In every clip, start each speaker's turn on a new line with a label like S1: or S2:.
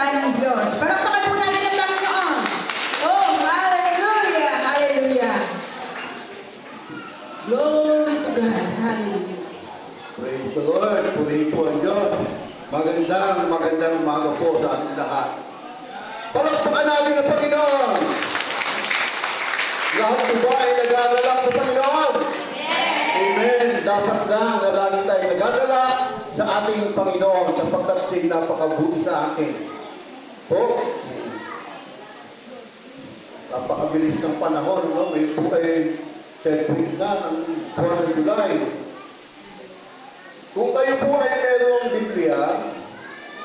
S1: salita ng Diyos. Palakpakan po natin ang Panginoon. Oh, hallelujah! Hallelujah! Glory to God. Hallelujah.
S2: Praise the Lord. Purihin po ang Diyos. Magandang umaga po sa ating lahat. Palakpakan natin ang Panginoon. Lahat po ba ay nagagalak sa Panginoon? Amen. Dapat lang na lagi tayo nagagalak sa ating Panginoon sapagkat siya'y napakabuti sa atin. Po, napakabilis ng panahon, no? Ngayon po ay 10 weeks na ng buwan ng July. Kung kayo po ay merong Biblia,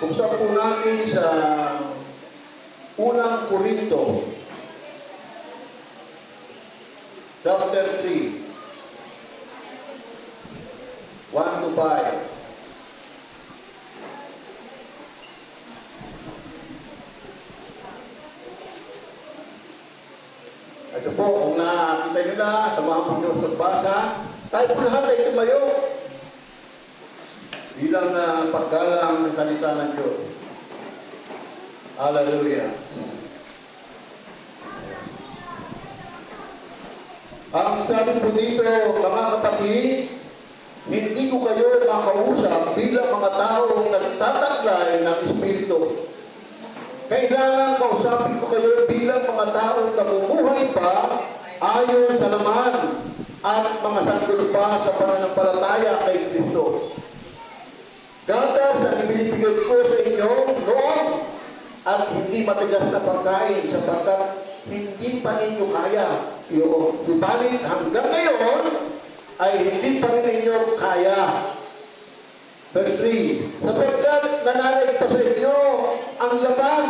S2: buksan po natin sa unang Korinto, chapter 3, 1 to 5. Ito po, kung nakakita nyo na sa mga Panginoon pagbasa, tayo po lahat ay tumayo bilang paggalang sa salita ng Diyos. Hallelujah. Ang sabi po dito, mga kapatid, hindi ko kayo makausap bilang mga taong nagtataglay ng Espiritu. Kailangan kausapin ko kayo bilang mga taong namumuhay pa ayon sa laman at mga sanggol pa sa pananampalataya kay Kristo. Gatas ang ibinibigay ko sa inyo noon at hindi matigas na pagkain sapagkat hindi pa ninyo kaya yun. Subalit hanggang ngayon ay hindi pa rin ninyo kaya. Verse 3, sapagkat nananaig pa sa inyo ang laban,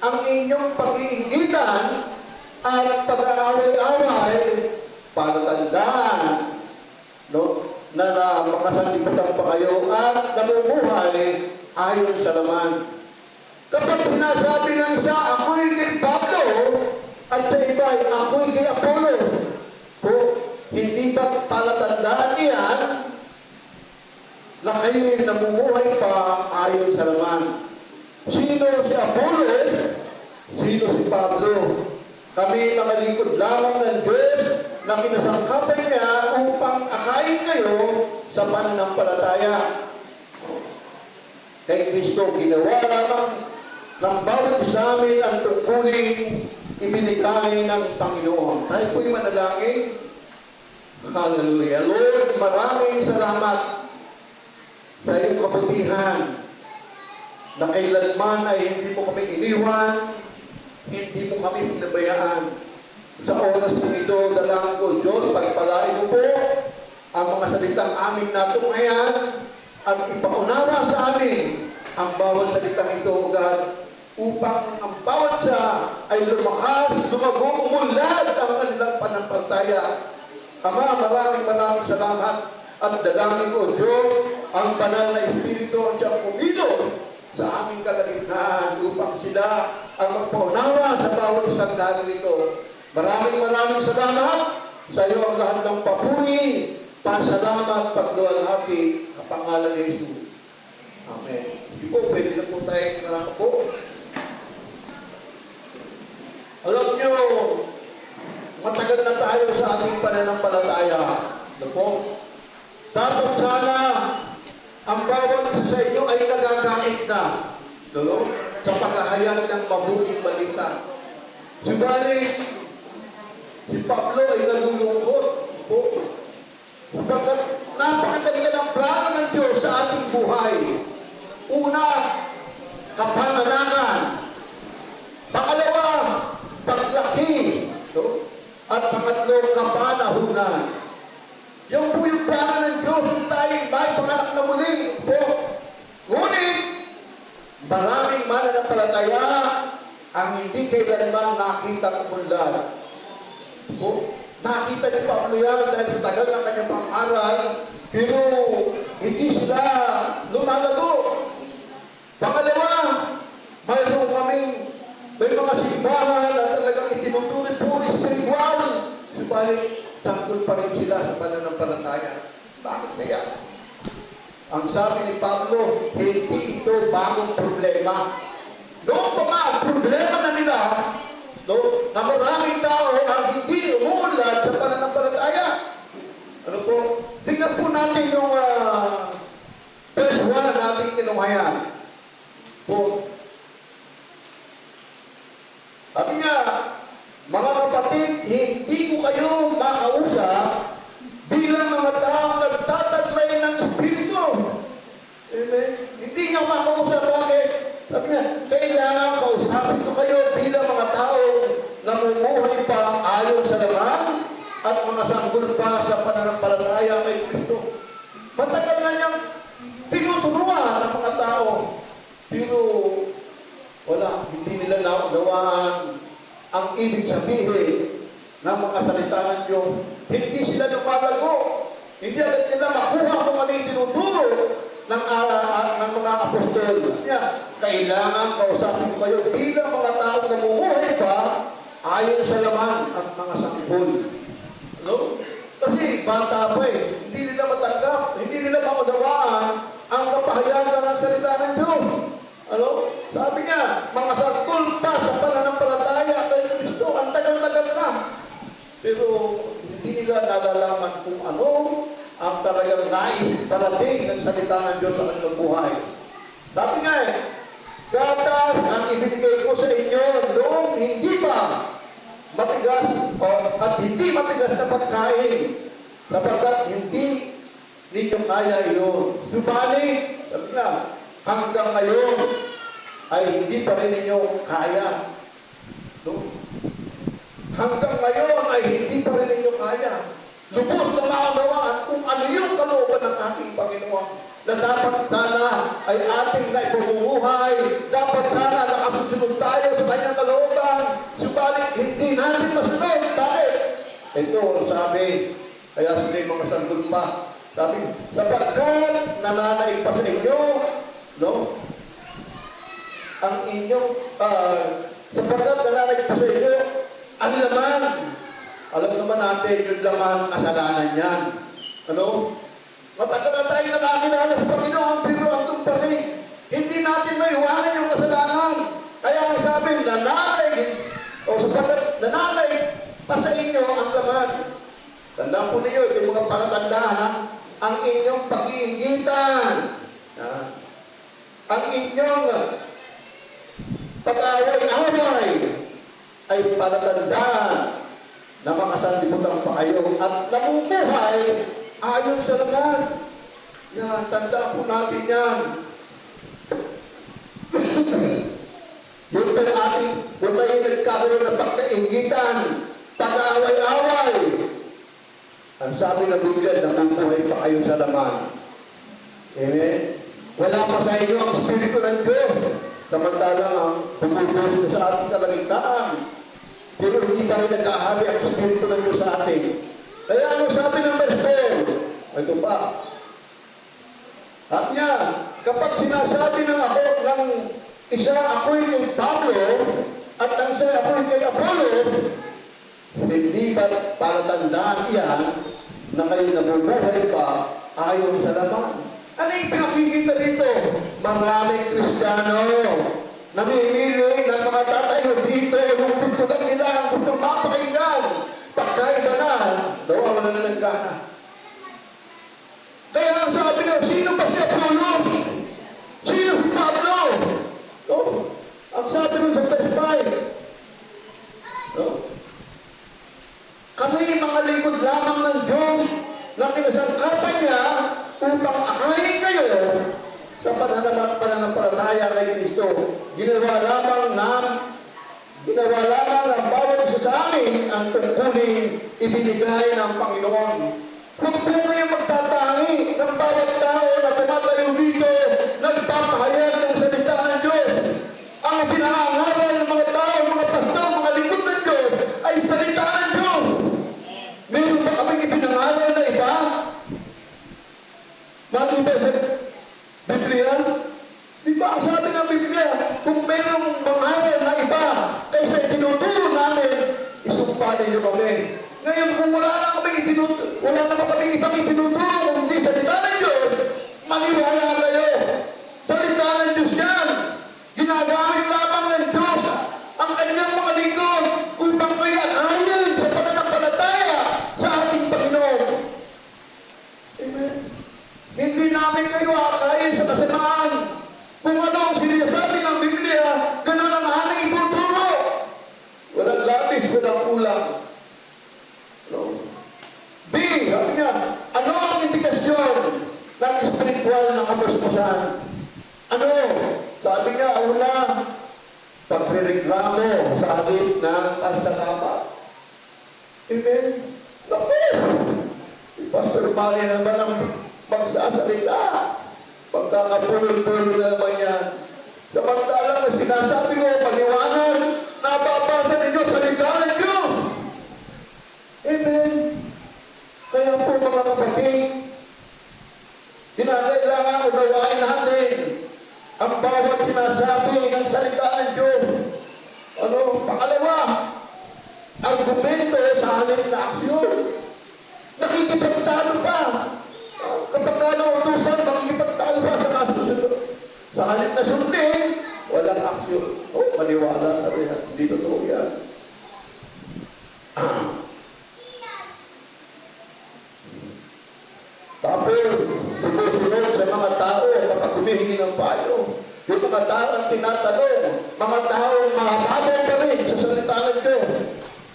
S2: ang inyong pag-iingitan at pag-aaway-away, palatandaan, no? Na makasalimutan pa kayo at namumuhay ayon sa laman. Kapag sinasabi ng isa, ako'y kay Pablo, at sa iba, ako'y kay Apollos, o hindi ba palatandaan niyan na kayo'y namumuhay pa ayon sa laman? Sino si Apollos? Sino si Pablo? Kami mga lingkod lamang ng Diyos na kinasangkapan niya upang akayin kayo sa pananampalataya. Kay Kristo, ginawa lamang ng bawat sa amin ang tungkuling ibinigay ng Panginoon. Tayo po'y manalangin. Hallelujah. Lord, maraming salamat sa iyong kabutihan na kailanman ay hindi mo kami iniwan, hindi mo kami pinabayaan. Sa oras po ito, dalangin ko, Diyos, pagpalain mo po ang mga salitang aming natunghayan at ipaunawa sa amin ang bawat salitang ito, God, upang ang bawat sa ay lumakas, lumago, umunlad ang kanilang panampalataya. Ama, maraming salamat at dalangin ko, Diyos, ang banal na Espiritu ang siyang kumilos sa aming kalagitnaan upang sila ang magpaunawa sa bawat isang narito. Maraming salamat sa iyo ang lahat ng papuri, pasalamat, pagluwalhati sa pangalan ni Jesus. Amen. Hindi po, pwede na po tayo po. Alam nyo, matagal na tayo sa ating pananampalataya. Ano po? Dapat sana ang bawat isa sa inyo ay nagagait na, no? Sa paghahayag ng mabuting balita. Subalit, si Pablo ay nalulungkot po. Sapagkat napakaganda ng plano ng Diyos sa ating buhay. Una, kapanganakan. Pangalawa, paglaki. No? At pangatlo, kapanahunan. Yung po yung plano ng Diyos, tayo may panganak na muli po. Ngunit, maraming mananampalataya ang hindi kailanman nakita kumunlad. Po, nakita ni Pablo yan dahil sa tagal ng kanyang pangaral, pero hindi sila lumalago. Pangalawa, may mga simbahan na talagang itinutuloy po spiritual. Subalit, sanggol pa rin sila sa pananampalataya. Bakit kaya? Ang sabi ni Pablo, hindi ito bagong problema. Noong pa nga, ang problema na nila, no, na maraming tao ang hindi umuunlad sa pananampalataya. Ano po? Tingnan po natin yung verse 1 na nating kinunghayan. Po. Sabi niya, mga kapatid, hindi ko kayo makausap bilang mga taong nagtataglay ng Espiritu. Amen? Hindi niya makausap. Bakit? Sabi niya, kailangan kausapin ko kayo bilang mga taong namumuhay pa ayon sa laman at mga sanggol pa sa pananampalataya kay Kristo. Matagal na niyang tinuturuan ng mga tao. Pero wala, hindi nila naunawaan ang ibig sabihin ng mga salita ng Diyos. Hindi sila lumalago. Hindi agad nila makuha kung ano yung tinuturo ng mga apostol. Kailangan kausapin ko kayo bilang mga taong namumuhay pa ayon sa laman at mga sanggol. Ano? Kasi bata pa eh. Hindi nila matanggap, hindi nila maunawaan ang kapahayagan ng salita ng Diyos. Ano? Sabi niya, mga sanggol pa sa pananampalataya kay Kristo, ang tagal-tagal na. Pero hindi nila nalalaman kung ano ang talagang nais parating ng salita ng Diyos sa kanilang buhay. Sabi nga eh, gatas ang ibinigay ko sa inyo noong hindi pa matigas at hindi matigas na pagkain sapagkat hindi ninyo kaya iyon. Subalit, sabi nga, hanggang ngayon ay hindi pa rin ninyo kaya. No? Hanggang ngayon ay hindi pa rin ninyo kaya. Lubos na maunawaan kung ano yung kalooban ng ating Panginoon na dapat sana ay ating naipamumuhay, dapat sana nakasusunod tayo sa kanyang kalooban, subalit hindi natin masunod. Bakit? Ito ang sabi, kaya sila yung mga sanggol pa, sabi, sapagkat nananaig pa sa inyo, no? Ang inyong, sapagkat nananaig pa sa inyo, ang laman. Alam naman natin, yung laman, kasalanan yan. Ano? Matagal na tayo nakakilala sa Panginoon, pero andun pa rin. Hindi natin maiwanan yung kasalanan. Kaya ang sabi, nananaig, o sapagkat nananaig pa sa inyo ang laman. Tandaan po ninyo, yung mga palatandaan, ha? Ang inyong pag-iingitan, ang inyong pag-away-away ay palatandaan na makasanlibutan pa kayo at namumuhay ayon sa laman. Yan, tandaan po natin yan. Yung po ating, kung tayo nagkakaroon ng pagkaingitan, pag-away-away, ang sabi ng Biblia, namumuhay pa kayo sa laman. Amen? Wala pa sa inyo ang Espiritu ng Diyos. Samantalang ang pumupuso sa ating kalagitnaan. Pero hindi pa rin nag-ahari ang Espiritu ng Diyos sa atin. Kaya ano sabi ng verse 4? Ito pa. At niya, kapag sinasabi ng ako, ng isa ako'y kay Pablo, at ang isa ako'y kay Apollos, hindi ba palatandaan yan na kayo namumuhay pa ayon sa laman? Ano yung pinakikita dito? Maraming Kristiyano namimili ng mga tatayo dito, yung gusto lang nila, ang gusto mapakinggan. Pagkaiba na, dawa wala na ng gana. Kaya ang sabi na, sino ba si Apollos? Sino si Pablo? No? Ang sabi nun sa verse 5, no? Kami mga lingkod lamang ng Diyos na kinasangkapan niya upang akayin kayo sa pananampalataya kay Kristo. Ginawa lamang ng bawat isa sa amin ang tungkulin ibinigay ng Panginoon. Huwag po kayo magtatangi ng bawat tao na tumatayo dito, nagpapahayag ng salita ng Diyos. Ang pinangangaral ng mga tao, mga pastor, mga lingkod ng Diyos ay salita ng Diyos. Meron ba kaming ipinangaral na iba? Maliban sa Biblia? Di ba ang sabi ng Biblia, kung mayroong mangaral na iba kaysa itinuturo namin, isumpa ninyo kami. Ngayon, kung wala na kaming ibang itinuturo, kung hindi salita ng Diyos, maniwala kayo. Salita ng Diyos yan. Ginagamit lamang Ano? Sabi niya, una, pagrereklamo sa halip ng pagsalamat. Amen? Lapit! Pastor Manny naman ang magsasalita. Pagkakapulol-pulol na naman yan. Samantalang na sinasabi ko, paliwanag, nababasa ninyo salita ng Diyos. Amen? Kaya po mga kapatid, kinakailangan unawain natin ang bawat sinasabi ng salita ng Diyos. Ano? Pangalawa, argumento sa halip na aksyon. Nakikipagtalo pa. Kapag nautusan, makikipagtalo pa sa kasusunod. Sa halip na sundin, walang aksyon. Oh, maniwala na rin. Hindi totoo yan. Tapos, sumusunod sa mga tao kapag humihingi ng payo. Yung mga tao ang tinatanong, mga tao mahababaw pa rin sa salita ng Diyos.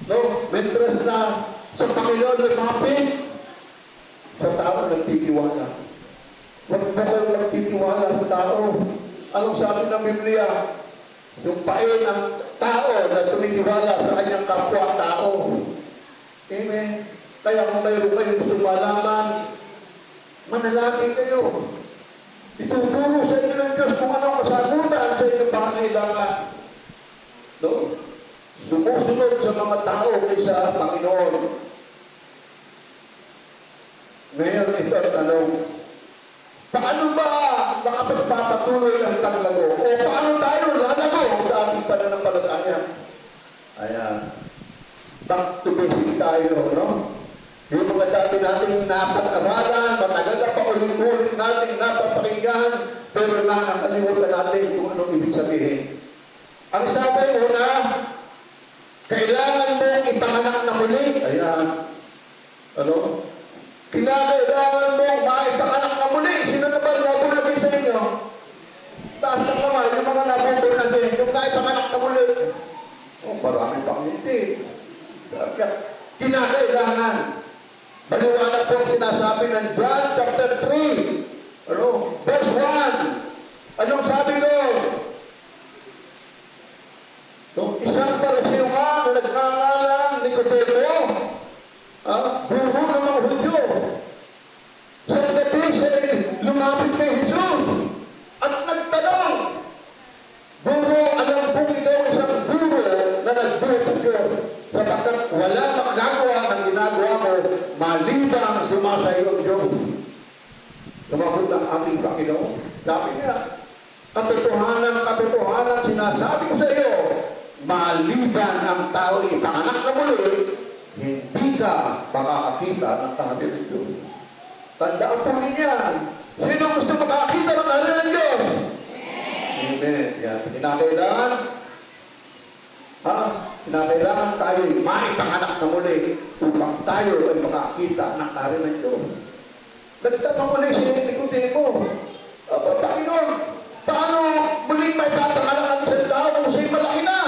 S2: No? Mientras na sa Panginoon lumapit, sa tao nagtitiwala. Huwag mo kayo nagtitiwala sa tao. Anong sabi ng Biblia? Sumpain ang tao na tumitiwala sa kanyang kapwa-tao. Amen. Kaya kung mayroon kayo gusto malaman, manalangin kayo. Ituturo sa inyo ng Diyos kung anong kasagutan sa inyong pangangailangan. No? Sumusunod sa mga tao kaysa Panginoon. Ngayon ito ang tanong, paano ba makapagpapatuloy ang taglago? O paano tayo lalago sa ating pananampalataya? Ayan. Back to basic tayo, no? Yung mga dati natin napag-aralan, matagal na paulit-ulit natin napapakinggan, pero nakakalimutan natin kung anong ibig sabihin. Ang sabi una, kailangan mo ipanganak na muli. Ayan. Ano? Kinakailangan mo maipanganak na muli. Sino na ba nabulagay sa inyo? Taas ng kamay, yung mga nabulagay, yung naipanganak na muli. Oh, marami pang hindi. Kinakailangan. Maliwanag po ang sinasabi ng John chapter 3. Ano? Verse 1. Anong sabi doon? Nung isang pariseo nga na nagngangalang Nicodemo, guru ng mga Hudyo, sa gabi siya lumapit kay Jesus at nagtanong, Guru, alam kong ikaw isang guru na nagbuhat ng Diyos, sapagkat walang magagawa ng ginagawa mo malibang sumasayo ang Diyos. Sumagot ang ating Panginoon. Sabi niya, katotohanan sinasabi ko sa iyo, maliban ang tao ipanganak na muli, hindi ka makakakita ng tahanan ng Diyos. Tandaan po niyan. Sino gusto makakita ng tahanan ng Diyos? Amen. Yan. Kinakailangan tayo maipanganak na muli upang tayo ay makakita ng tahanan ng Diyos. Nagtanong muli si Nicodemo, Panginoon, paano muling may tatanganak ang isang tao kung siya'y malaki na?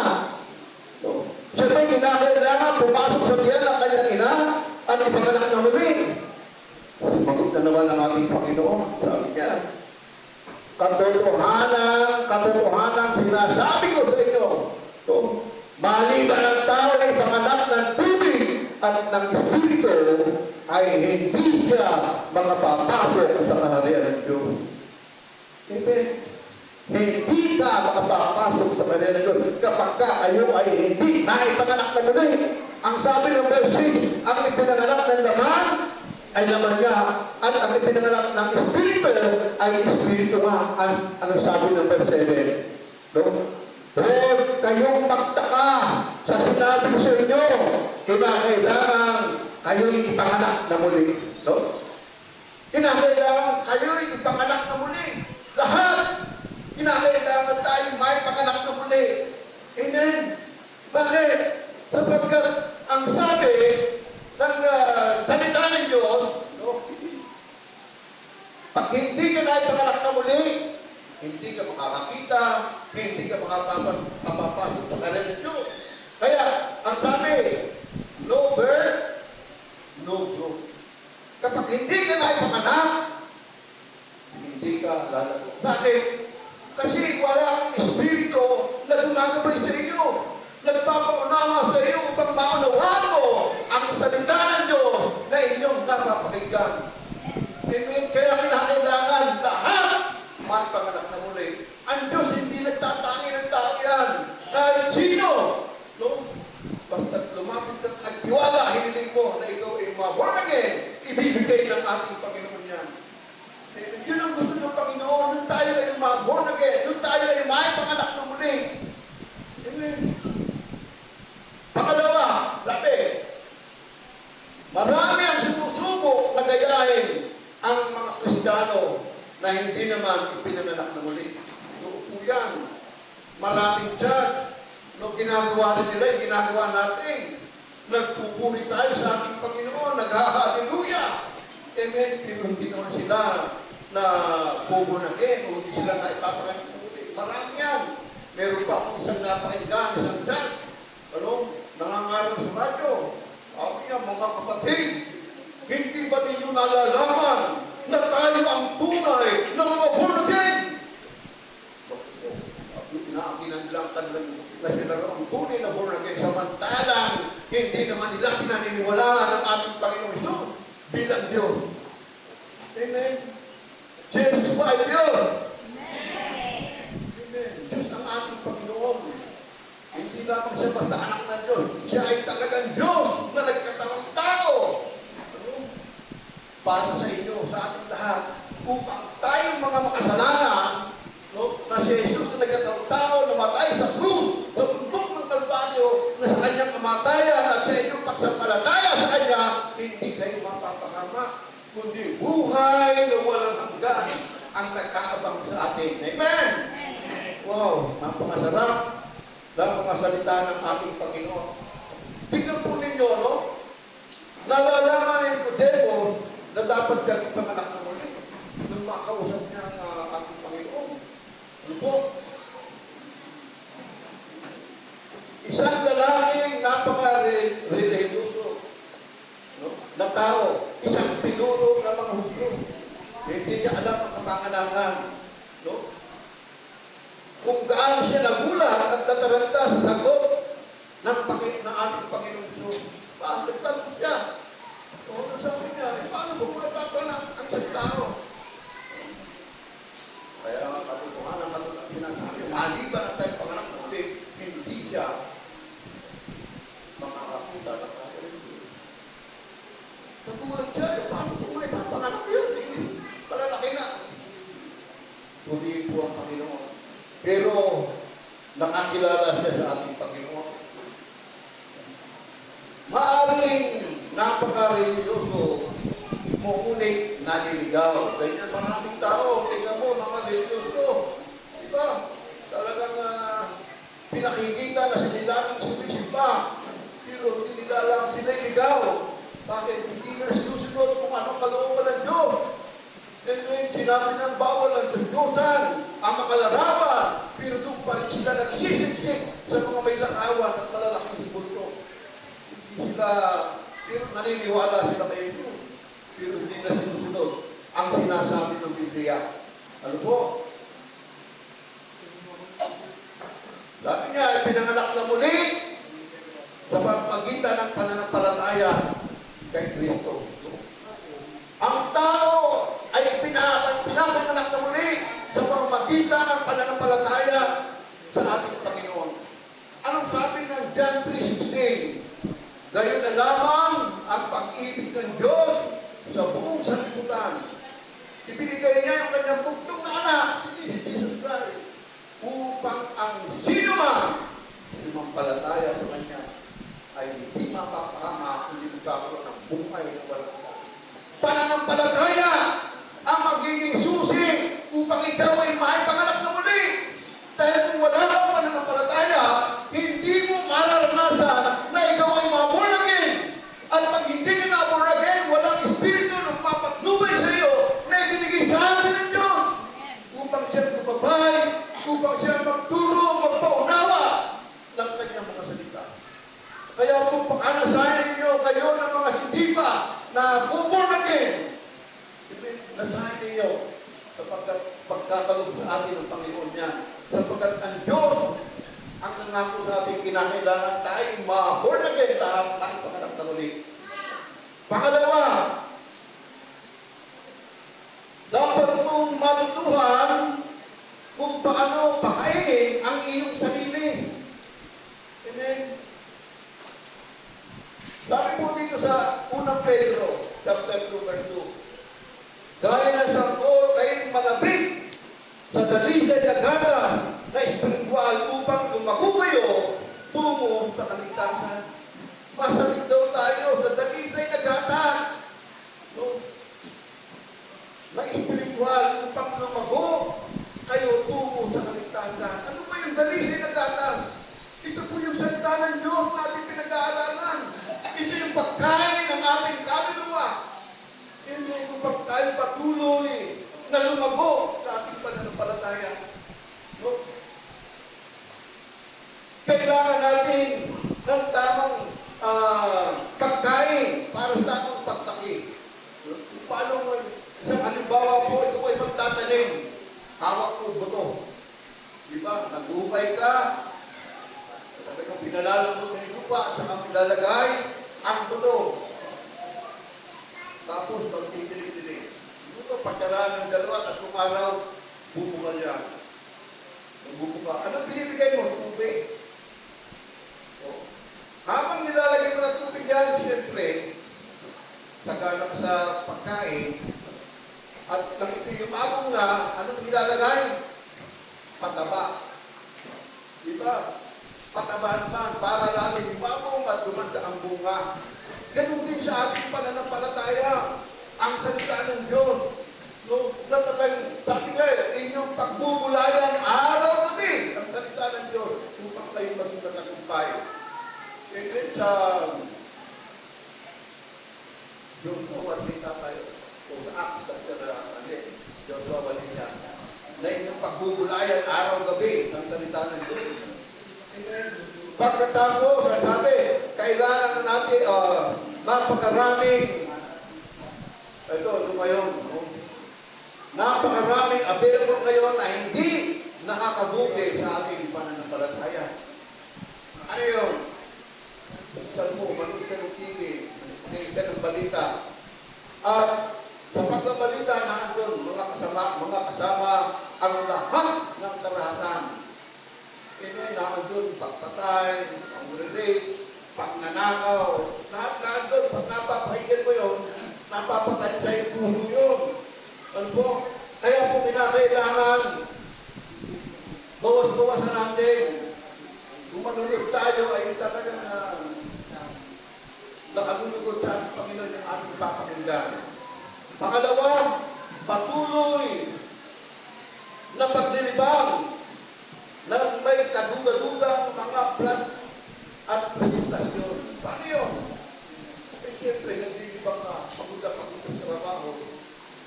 S2: Siya ba'y kinakailangan pumasok sa tiyan ng kanyang ina at ipanganak na muli? Sumagot na naman ang ating Panginoon. Sabi niya, katotohanan sinasabi ko sa inyo. So, maliban ang tao ay ipanganak ng tubig at ng Espiritu ay hindi siya makapapasok sa kaharian ng Diyos. Amen. Hindi ka makapapasok sa kaharian ng Diyos kapag kayo ay hindi naipanganak na muli. Ang sabi ng verse 6, ang ipinanganak ng laman ay laman niya at ang ipinanganak ng Espiritu ay Espiritu nga. Ano sabi ng verse 7? No? Huwag kayong magtaka sa sinabi ko sa inyo, kinakailangan kayo'y ipanganak na muli. No? Kinakailangan kayo'y ipanganak na muli. Lahat, kinakailangan tayo may panganak na muli. Amen? Bakit? Sapagkat ang sabi ng salita ng Diyos, no? Pag hindi ka na ipanganak na muli, hindi ka makakakita, hindi ka makapapasok sa kaharian ng Diyos. Kaya, ang sabi, no birth, no growth. Kapag hindi ka na ipanganak, hindi ka lalago. Bakit? Kasi wala kang espiritu na gumagabay sa iyo. Nagpapaunawa sa iyo upang maunawaan mo ang salita ng Diyos na inyong napapakinggan. Amen. Kaya kinakailangan lahat magpanganak na muli. Ang Diyos hindi nagtatangi ng tao yan. Kahit sino. No? Basta lumapit at nagtiwala, hiniling mo na ikaw ay ma-born again, ibibigay ng ating Panginoon yan. Amen. Yun ang gusto ng Panginoon. Nung tayo ay ma-born again, nung tayo ay maipanganak na muli. Amen. Pangalawa, sabi, marami ang sumusubok na gayahin ang mga Kristiyano na hindi naman ipinanganak na muli. Doon po yan. Maraming church. No, ginagawa rin nila, yung ginagawa natin. Nagpupuri tayo sa ating Panginoon, nag-hallelujah. Amen. Hindi naman sila na bubunagin o hindi sila na ipapakain ng muli. Marami yan. Meron pa akong isang napakinggan, isang church. Nangangaral sa radyo. Sabi niya, mga kapatid, hindi ba ninyo nalalaman na tayo ang tunay na mga born again? Inaakinan lang kanilang na sila ang tunay na born again, samantalang hindi naman nila pinaniniwalaan ang ating Panginoon Hesus bilang Diyos. Amen. Jesus pa ay Diyos. Amen. Diyos ang ating Panginoon. Hindi lamang siya basta anak ng Diyos. Siya ay talagang Diyos na nagkatawang tao. Para sa inyo, sa ating lahat, upang tayong mga makasalanan, na si Jesus na nagkatawang tao, namatay sa krus, sa bundok ng Kalbaryo, na sa kanyang kamatayan at sa inyong pagsampalataya sa kanya, hindi kayo mapapahama, kundi buhay na walang hanggan ang nagkaabang sa atin. Amen! Wow, napakasarap ng mga salita ng ating Panginoon. Tignan po ninyo, no? Nalalaman ni Nicodemos na dapat kang panganak na muli nung makausap niya ang ating Panginoon. Ano po? Isang lalaking napaka-religyoso, no? Na tao, isang pinuno ng mga Hudyo. Hindi niya alam ang kapanganakan, no? Kung gaano siya nagulat at nataranta sa sagot ng ating Panginoon Diyos. Nagtanong siya. Sabi niya, paano kung matatanong ang isang tao? Kaya ang katotohanan, sinasabi, maliban ang tayo panganak na ulit, hindi siya makakakita ng katotohanan. Nagulat siya, paano kung may panganak yun? Malalaki na. Tuloy po ang Panginoon. Pero nakakilala siya sa ating Panginoon. Maaring napaka-religyoso, ngunit naliligaw. Ganyan maraming tao, tingnan mo, mga religyoso. Diba? Talagang pinakikita na sila lamang sumisimba. Pero hindi nila alam sila ligaw. Bakit? Hindi nila sinusunod kung anong kalooban ng Diyos. And then, sinabi ng bawal ang Diyosan, ang makalarawan, pero doon pa rin sila nagsisiksik sa mga may larawan at malalaking bulto. Hindi sila, pero naniniwala sila kay Jesus. Pero hindi na sinusunod ang sinasabi ng Biblia. Ano po? Sabi niya, pinanganak na muli sa pagpagitan ng pananampalataya kay Kristo. Ang tao ay pinanganak na muli sa pamamagitan ng pananampalataya sa ating Panginoon. Anong sabi ng John 3:16? Gayon na lamang ang pag-ibig ng Diyos sa buong sanlibutan. Ibinigay niya yung kanyang bugtong na anak, si Jesus Christ, upang ang sino man sumampalataya sa kanya ay hindi mapapahama, kundi magkakaroon ng buhay na walang hanggan. Pananampalataya ang magiging susi upang ikaw ay maipanganak na muli. Dahil kung wala kang pananampalataya, hindi mo mararanasan na ikaw ay ma-born again. At pag hindi ka na-born again, walang espiritu na mapatnubay sa iyo na ibinigay sa atin ng Diyos upang siya gumabay, upang siya magturo, magpaunawa ng kanyang mga salita. Kaya kung pakanasahin ninyo kayo ng mga hindi pa na born again, nasahin ninyo sapagkat pag ipagkakalob sa atin ng Panginoon niya. Sapagkat ang Diyos ang nangako sa atin, kinakailangan tayo ma-born again lahat ng panganap na uli. Pangalawa, dapat mong matutuhan kung paano pakainin ang iyong sarili. Amen? Sabi po dito sa unang Pedro, chapter 2, verse 2, gaya ng sanggol kayo malapit sa dalisay na gatas na espiritual upang lumago kayo tungo sa kaligtasan. Masalit daw tayo sa dalisay na gatas. No? Na espiritual upang lumago kayo tungo sa kaligtasan. Ano ba yung dalisay na gatas? Ito po yung salita ng Diyos na ating pinag-aaralan. Ito yung pagkain ng ating kaluluwa. Hindi upang tayo patuloy na lumago sa ating pananampalataya. No? Kailangan natin ng tamang pagkain para sa tamang pagtaki. Paano mo, isang halimbawa po, ito ko ay magtatanim. Hawak mo buto. Diba? Nag-uhukay ka. Sabi ko, pinalalambot ng lupa at saka pinalagay ang buto. Tapos, pag-tinig-tinig. Ito, pagkaraan ng dalawa at kumaraw, bubukal yan. Magbubuka. Anong binibigay mo? Tubig. O. Habang nilalagay mo ng tubig yan, siyempre, sagana ka sa pagkain, at nang ito yung abong na, anong nilalagay? Pataba. Diba? Pataba naman, para lalong yung abong at gumanda ang bunga. Ganun din sa ating pananampalataya, ang salita ng Diyos. No, na talagang, sabi nga, inyong pagbubulayan araw-gabi ang salita ng Diyos upang kayo maging matagumpay. Kaya sa Joshua 1 tayo, o sa Acts chapter Joshua 1 na inyong pagbubulayan araw-gabi ang salita ng Diyos. Amen. Pagkatapos, sabi, kailangan na natin napakaraming ito ngayon, no? Napakaraming available ngayon na hindi nakakabuti sa ating pananampalataya. Ano yun? Buksan mo, manood ka ng TV, makinig ka ng balita. At sa pagbabalita na andun, mga kasama ang lahat ng karahasan. Na andun, pagpatay, pag-rape, pagnanakaw, lahat na andun, pag napapahinggan mo yun, napapatay sa yung puso yun. Ano po? Kaya po kinakailangan bawas-bawasan natin. Kung manunod tayo ay talagang nakalulugod sa ating Panginoon yung ating papakinggan. Pangalawa, patuloy na pagdilibang ng may kaduda-dudang mga plan at presentasyon. Paano yun? Eh siyempre, nagdilibang na pagod-pagod sa trabaho.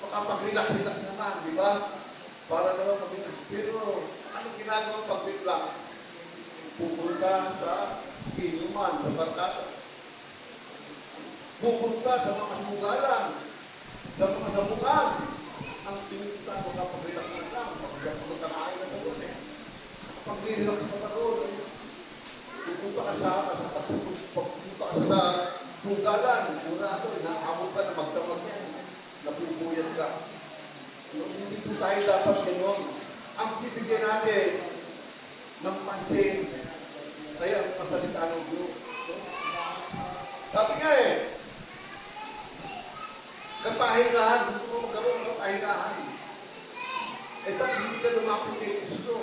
S2: Makapag-relax-relax naman, di ba? Para naman maging pero anong ginagawa pag-relax? Pupunta sa inuman, sa barkada. Pupunta sa mga sugalan, sa mga sabungan. Ang pinupunta, makapag-relax na lang. Pag-kakain na doon eh. Pag-relax ka pa doon eh. Pupunta ka sa sugalan, murado, nakamot ka na magdamag yan. Napupuyat ka. Hindi po tayo dapat gano'n. Ang bibigyan natin ng pansin, kaya ang kasalita ng Diyos. Sabi nga eh, kapahingahan, gusto mo magkaroon ng kapahingahan. Eh, ba't hindi ka lumapit kay Kristo?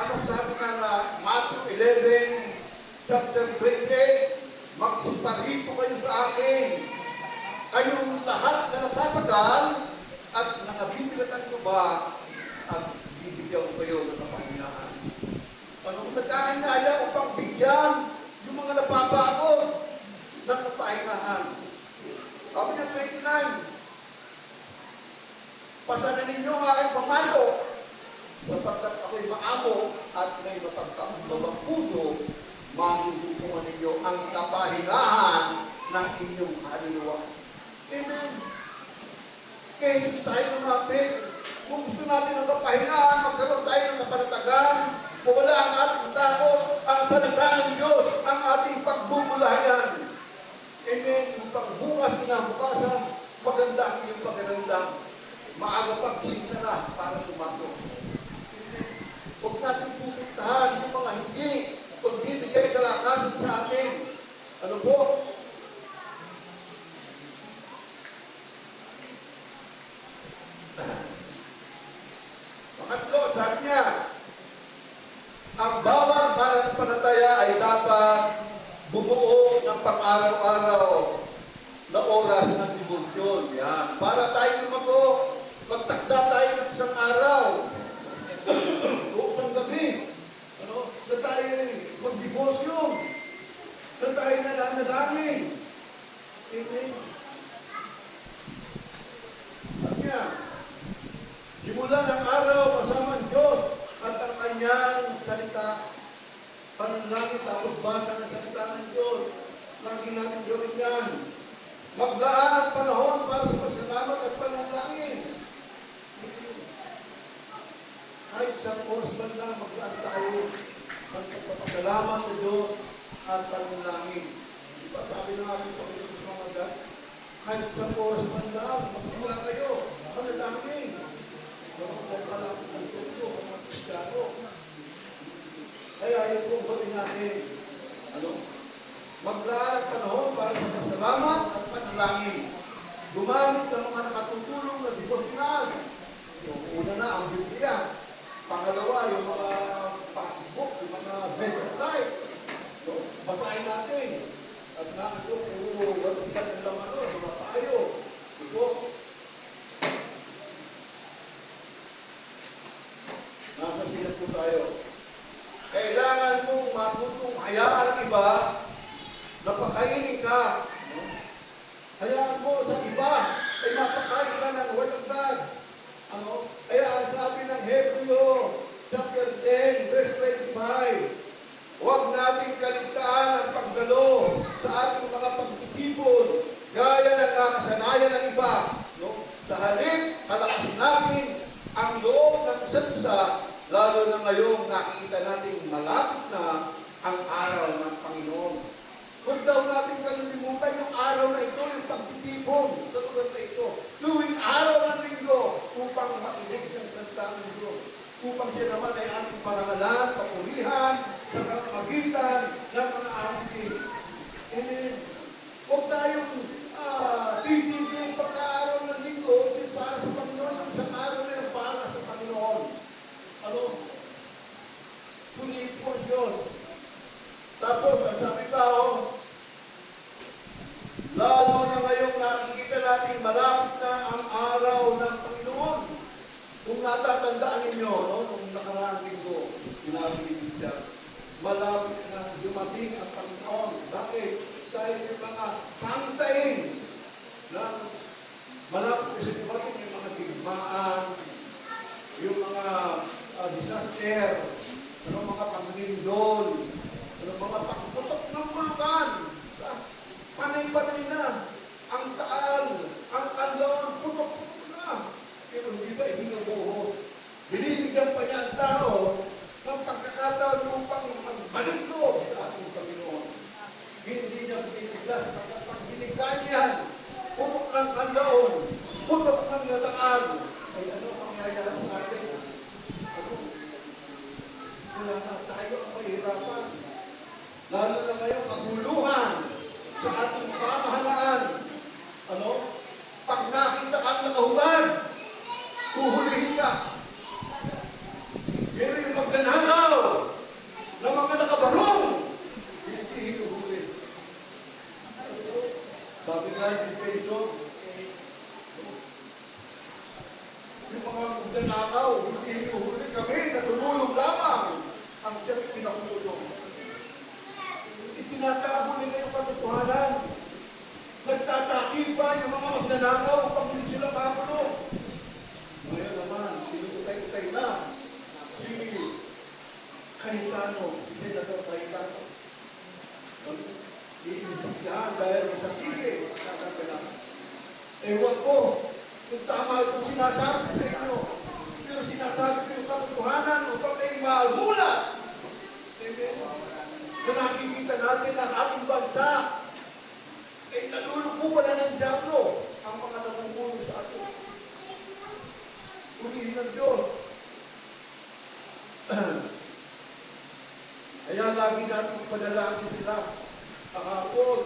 S2: Anong sabi na Matthew 11, chapter 20, magsiparito kayo sa akin. Kayong lahat na napatagal at nakabibigatan ko ba at bibigyan ko kayo ng kapahingahan. Anong nagkahinaya upang bigyan yung mga napapagod ng kapahingahan. Sabi niya 29, pasanan ninyo ang aking pamalo sapagkat ako'y maamo at may mapagkakabang puso, masusupungan ninyo ang kapahingahan ng inyong kaluluwa. Amen. Kaya tayo lumapit Kung gusto natin ng kapahingaan, magkaroon tayo ng kapanatagan, mawala ang ating takot, ang salita ng Diyos, ang ating pagbubulayan. Amen. Upang bukas kinabukasan, maganda ang iyong pakiramdam. Maaga pagising ka na para pumasok. Amen. Huwag natin pupuntahan yung mga hindi pagbibigay kalakasan sa atin. Ano po? Pangatlo, sabi niya, ang bawat pananampalataya ay dapat bumuo ng pang-araw-araw na oras ng debosyon. Yan. Para tayo lumago, magtakda tayo ng isang araw o isang gabi. Ano? Na tayo mag-debosyon. Na tayo nananalangin. Amen. Sabi niya, simulan ang araw kasama ang Diyos at ang kanyang salita. Panalangin tapos basa ng salita ng Diyos. Lagi natin gawin yan. Maglaan ang panahon para sa pasalamat at panalangin. Kahit isang oras man lang, maglaan tayo ng pagpapasalamat sa Diyos at panalangin. Di ba sabi ng ating Panginoon sa mga God, kahit isang oras man lang, magpula kayo, panalangin. Dahil malapit ang tulso sa mga Kristiyano. Kaya yung kung gawin natin, maglaan ang panahon para sa pasalamat at panalangin. Gumamit ng mga nakatutulong na devotional. Una na ang Biblia. Pangalawa, yung mga book, yung mga better life. Basahin natin. At na ito, walang ganang laman o, mga payo. Ito, nasa silat po tayo. Kailangan mong matutong hayaan ang iba na pakainin ka. Hayaan mo sa iba ay mapakain ka ng Word of God. Kaya ang sabi ng Hebreo, chapter 10, verse 25, huwag natin kaligtaan ang pagdalo sa ating mga pagtitipon, gaya ng nakasanayan ng iba. Sa halip, palakasin natin ang loob ng isa't isa, lalo na ngayong nakikita natin malapit na ang araw ng Panginoon. Huwag daw natin kalilimutan yung araw na ito, yung pagtitipon sa lugar na ito. Tuwing araw ng linggo upang makinig ng salita ng Diyos. Upang siya naman ay ating parangalan, papurihan, sa kamagitan ng mga awitin. Amen. Huwag tayong titigil pagka-araw ng linggo, hindi para sa Panginoon, ang isang araw na yung para sa Panginoon. Kunin po ang Diyos. Tapos, ang sabi tao, lalo na ngayong nakikita natin malapit na ang araw ng Panginoon. Kung natatandaan ninyo, nung nakaraang linggo, sinabi ni Bishop, malapit na dumating ang Panginoon. Bakit? Dahil yung mga pangitain ng malapit kasi dumating yung mga digmaan, yung mga disaster, mga panglindol, mga pagputok ng bulkan. Panay-panay na. Ang taal, ang alon, putok-putok na. Pero hindi ba ibinubuho? Binibigyan pa niya ang tao ng pagkakataon upang magbalik loob sa ating Panginoon. Hindi niya binibiglas pag binigyan niya, putok ng alon, putok ng taal. Ay ano mangyayari sa atin? Wala na tayo ang mahirapan. Lalo na ngayon, kaguluhan sa ating pamahalaan. Pag nakita kang nakahubad, huhulihin ka. Pero yung magnanakaw na mga nakabarong, hindi hinuhuli. Sabi nga ni Pedro, yung mga magnanakaw, hindi hinuhuli kami, natulong lamang ang siyang pinakulong. Itinatago nila yung katotohanan. Nagtataki ba yung mga magnanakaw upang hindi sila makulong? Ngayon naman, pinutay-utay na si Cayetano, si Senator Cayetano. Iimbitahan dahil sa sige, nakakala. Ewan ko, kung tama itong sinasabi sa inyo, yung sinasabi ko yung katotohanan upang kayo magulat. Amen? Na nakikita natin ang ating bansa ay naluluko pala ng diablo ang mga namumuno sa atin. Purihin ng Diyos. Kaya lagi natin ipanalangin sila. Kahapon,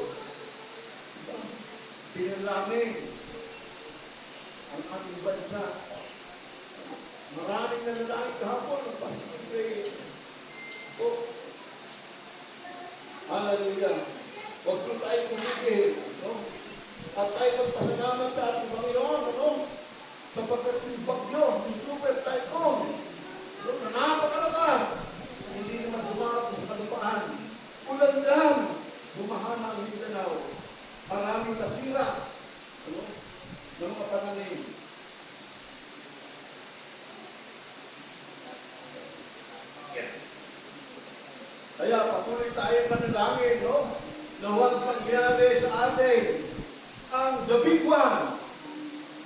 S2: pinalangin ang ating bansa. Maraming nanalangin kahapon ang pasipin. Oh, hallelujah. Huwag po tayo kumigil. No? At tayo magpasalamat sa ating Panginoon. Ano? Sapagkat yung bagyo, yung super typhoon, no? Na napakalakas. Hindi naman dumapo sa kalupaan. Ulan lang. Bumahana ang Mindanao. Maraming nasira. Ano? Ng mga pananim. Kaya patuloy tayong manalangin, no? Na huwag mangyari sa atin ang the big one.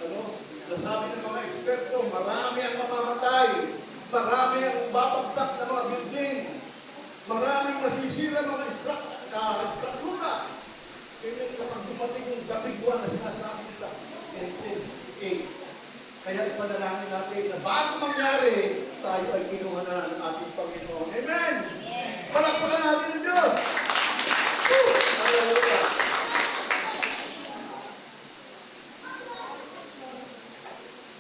S2: Ano? Nasabi ng mga eksperto, marami ang mamamatay. Marami ang babagsak na mga building. Maraming masisira mga struktura. Kaya kapag dumating yung the big one na sinasabi nila, kaya ipanalangin natin na bago mangyari, tayo ay kinuha na ng ating Panginoon. Amen! Palakpakan natin ang Diyos! Hallelujah!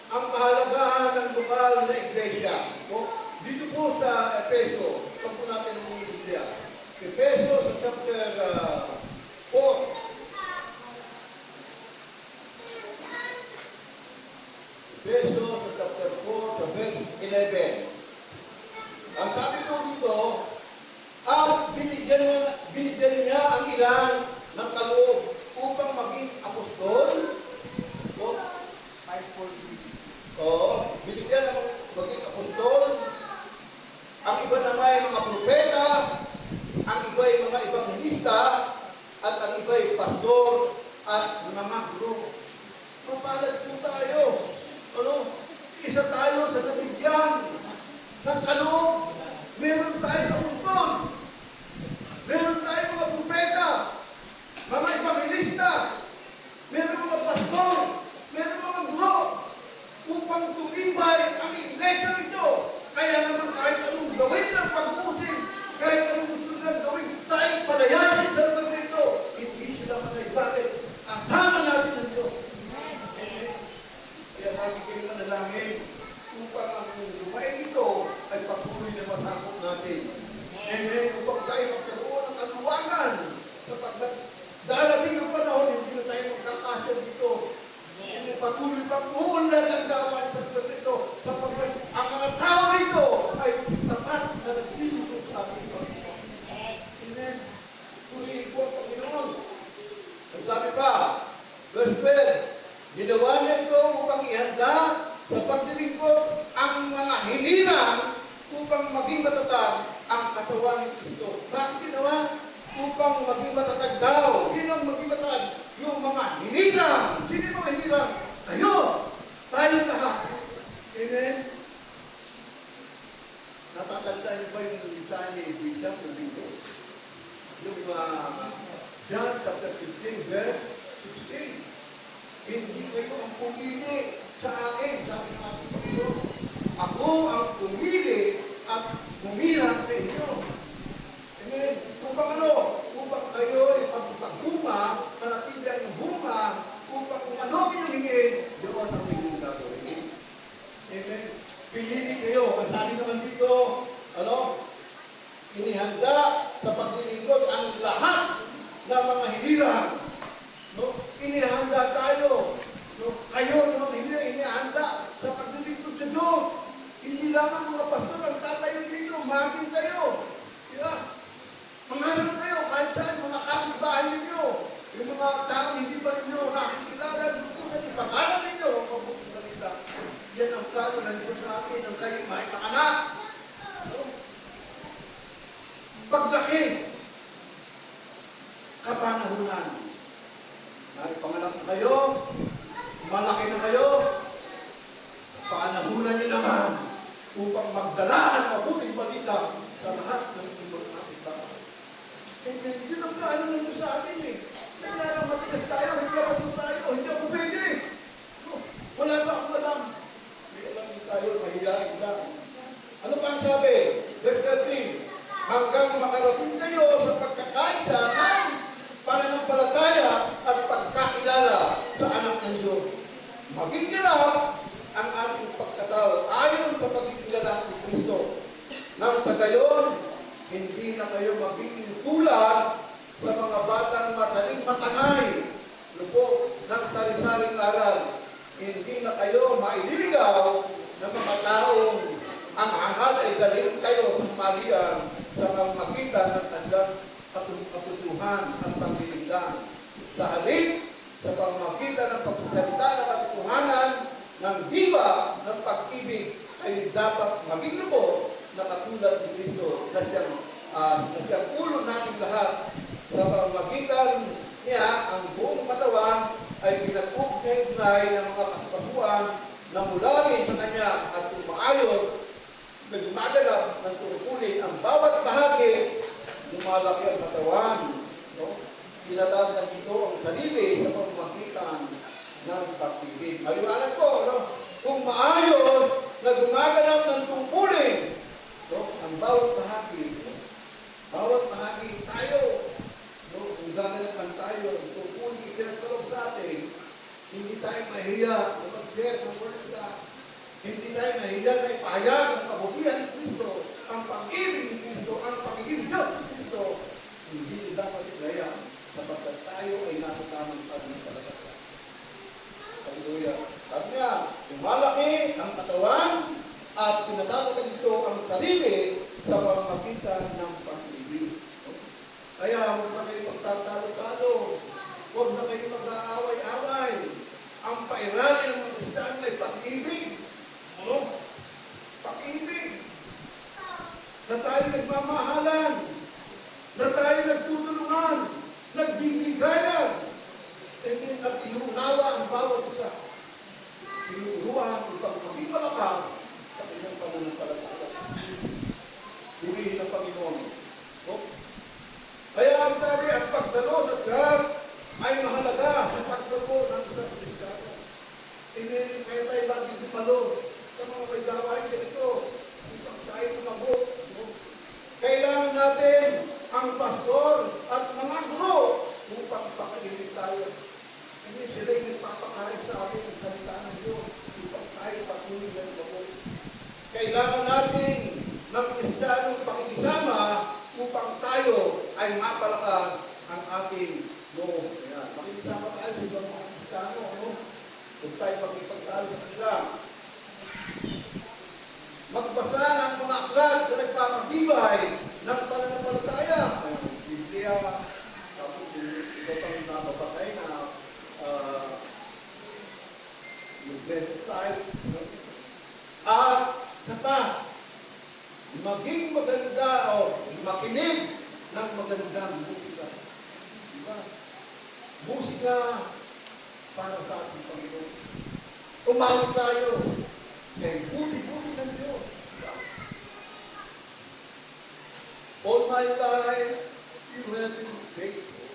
S2: Ang kahalagahan ng lokal na iglesia. Dito po sa Efeso, saan po natin ang Biblia? Efeso sa chapter 4. Efeso sa chapter 4 sa verse 11. Ang sabi po dito, binigyan niya ang ilan ng kaloob upang maging apostol. Binigyan ng maging apostol. Ang iba naman ay mga propeta, ang iba ay mga evangelista, at ang iba ay pastor at mga guro. Mapalad po tayo. Ano? Isa tayo sa nabigyan ng kaloob. Meron tayong apostol. Meron tayong mga propeta, mga evangelista, meron mga pastor, meron mga guro, upang tumibay ang iglesia nito. Kaya naman kahit anong gawin ng pag-usin, kahit anong gusto nilang gawin, tayo palayasin sa lugar nito. Hindi sila manay. Bakit? Kasama natin ang Diyos. Amen. Kaya lagi kayo manalangin upang ang lumain ito ay patuloy na masakop natin. Amen. Upang tayo magkaroon ng kaluwagan. Sapagkat darating ang panahon, hindi na tayo magkakasya dito. Hindi patuloy pang ulan ang gawan sa lugar nito. Sapagkat ang mga tao nito ay tapat na naglilingkod sa ating Panginoon. Amen. Purihin po ang Panginoon. Ang sabi pa, verse 12, ginawa niya ito upang ihanda sa paglilingkod ang mga hinirang upang maging matatag ang katawan ni Kristo. Bakit ginawa? Upang maging matatag daw. Sino ang maging matatag? Yung mga hinirang. Sino yung mga hinirang? Kayo! Tayong lahat. Amen? Natatanda niyo ba yung lisan ni Bishop ng Linggo? Yung John chapter 15 verse 16. Hindi kayo ang pumili sa akin, sabi ng ating Panginoon. Ako ang pumili at humirang sa inyo. Amen? Upang ano? Upang kayo ay pagpaghuma, manatilan yung huma, upang kung ano ang inumingin, doon ang inyong gagawin. Amen? Pinili kayo. Ang sabi naman dito, inihanda sa paglilingkod ang lahat ng mga hinirang. No? Inihanda tayo. No? Kayo ng mga hinirang, inihanda sa paglilingkod sa Diyos. Hindi lang ang mga pastor ang tatayo dito, maging kayo. Yeah. Mangarap kayo kahit saan, mga kapitbahay ninyo. Yung mga taong hindi pa ninyo nakikilala, lutusan yung pangalan ninyo, ang mabuting balita. Yan ang plano ng Diyos natin, ang kayo may anak. No? Paglaki, kapanahunan. Ay, panganak kayo, malaki na kayo, panahunan niyo naman. sa atin eh. Kaya matigas tayo, naglabato tayo, hindi ako pwede. No, wala ba akong alam? May alam din tayo, mahihain lang. Ano pa ang sabi? Verse 13, hanggang makarating kayo sa pagkakaisa ng pananampalataya at pagkakilala sa anak ng Diyos. Maging ganap ang ating pagkatao ayon sa pagiging ganap ni Kristo. Nang sa gayon, hindi na kayo magiging tulad sa mga batang madaling matangay, lubog ng sari-saring aral. Hindi na kayo maililigaw ng mga taong ang hangal ay dalhin kayo sa malian sa pamamagitan ng kanilang katusuhan at pangliligdan. Sa halip, sa pamamagitan ng pagsasalita ng katotohanan ng diwa ng pag-ibig, ay dapat maging lubos na katulad ni Kristo na siyang ulo natin lahat. Sa pamamagitan niya, ang buong katawan ay pinag-ugnay ng mga kasukasuan na mula rin sa kanya at umaayos na gumagalap ng tungkulin ang bawat bahagi, lumalaki ang katawan. No? Tinatawag ito ang sarili sa pamamagitan ng pag-ibig. Maliwanag ko, no? Kung maayos na gumaganap ng tungkulin, no? Ang bawat bahagi tayo, no? Kung gaganapan tayo, ang tungkulin ipinagkalog sa atin, hindi tayo mahiya na mag-share ng word of God. Hindi tayo nahiya na ipahayag ang kabutihan ni Kristo, ang pag-ibig ni Kristo, ang pagiging Diyos ni Kristo. Hindi dapat igaya sapagkat tayo ay nasa tamang pananampalataya. Hallelujah. Sabi niya, lumalaki ang katawan at pinatatagan ito ang sarili sa pamamagitan ng pag-ibig. Kaya huwag na kayo magtatalo-talo. Huwag na kayo mag-aaway-away. Ang pairali ng mga Kristiyano ay pag-ibig. Ano? Pag-ibig. Na tayo nagmamahalan. Na tayo nagtutulungan. Nagbibigayan. At inuunawa ang bawat isa. Tinuturuan upang maging malakas sa kanyang pananampalataya. Purihin ng Panginoon. No? Kaya ang sabi, ang pagdalos at God ay mahalaga sa pagdago ng isang Kristiyano. Kaya tayo laging dumalo sa mga may gawain ganito. Upang tayo tumagot. No? Kailangan natin ang pastor at mga guro upang pakainin tayo. Hindi sila yung nagpapakain sa atin ng salita ng Diyos upang tayo patuloy ng gawa. Kailangan natin ng Kristiyanong pakikisama upang tayo ay mapalakas ang ating loob. Ayan. Makikisama tayo sa ibang mga Kristiyano. Ano? Huwag tayo magkipagtalo sa kanila. Magbasa ng mga aklat na nagpapatibay ng pananampalataya. Biblia, tapos iba pang nababakay na yung best type. At saka, maging maganda o makinig ng magandang musika. Diba? Musika para sa ating Panginoon. Umawit tayo. Kaya buti-buti ng Diyos. Diba? All my life, you have been faithful.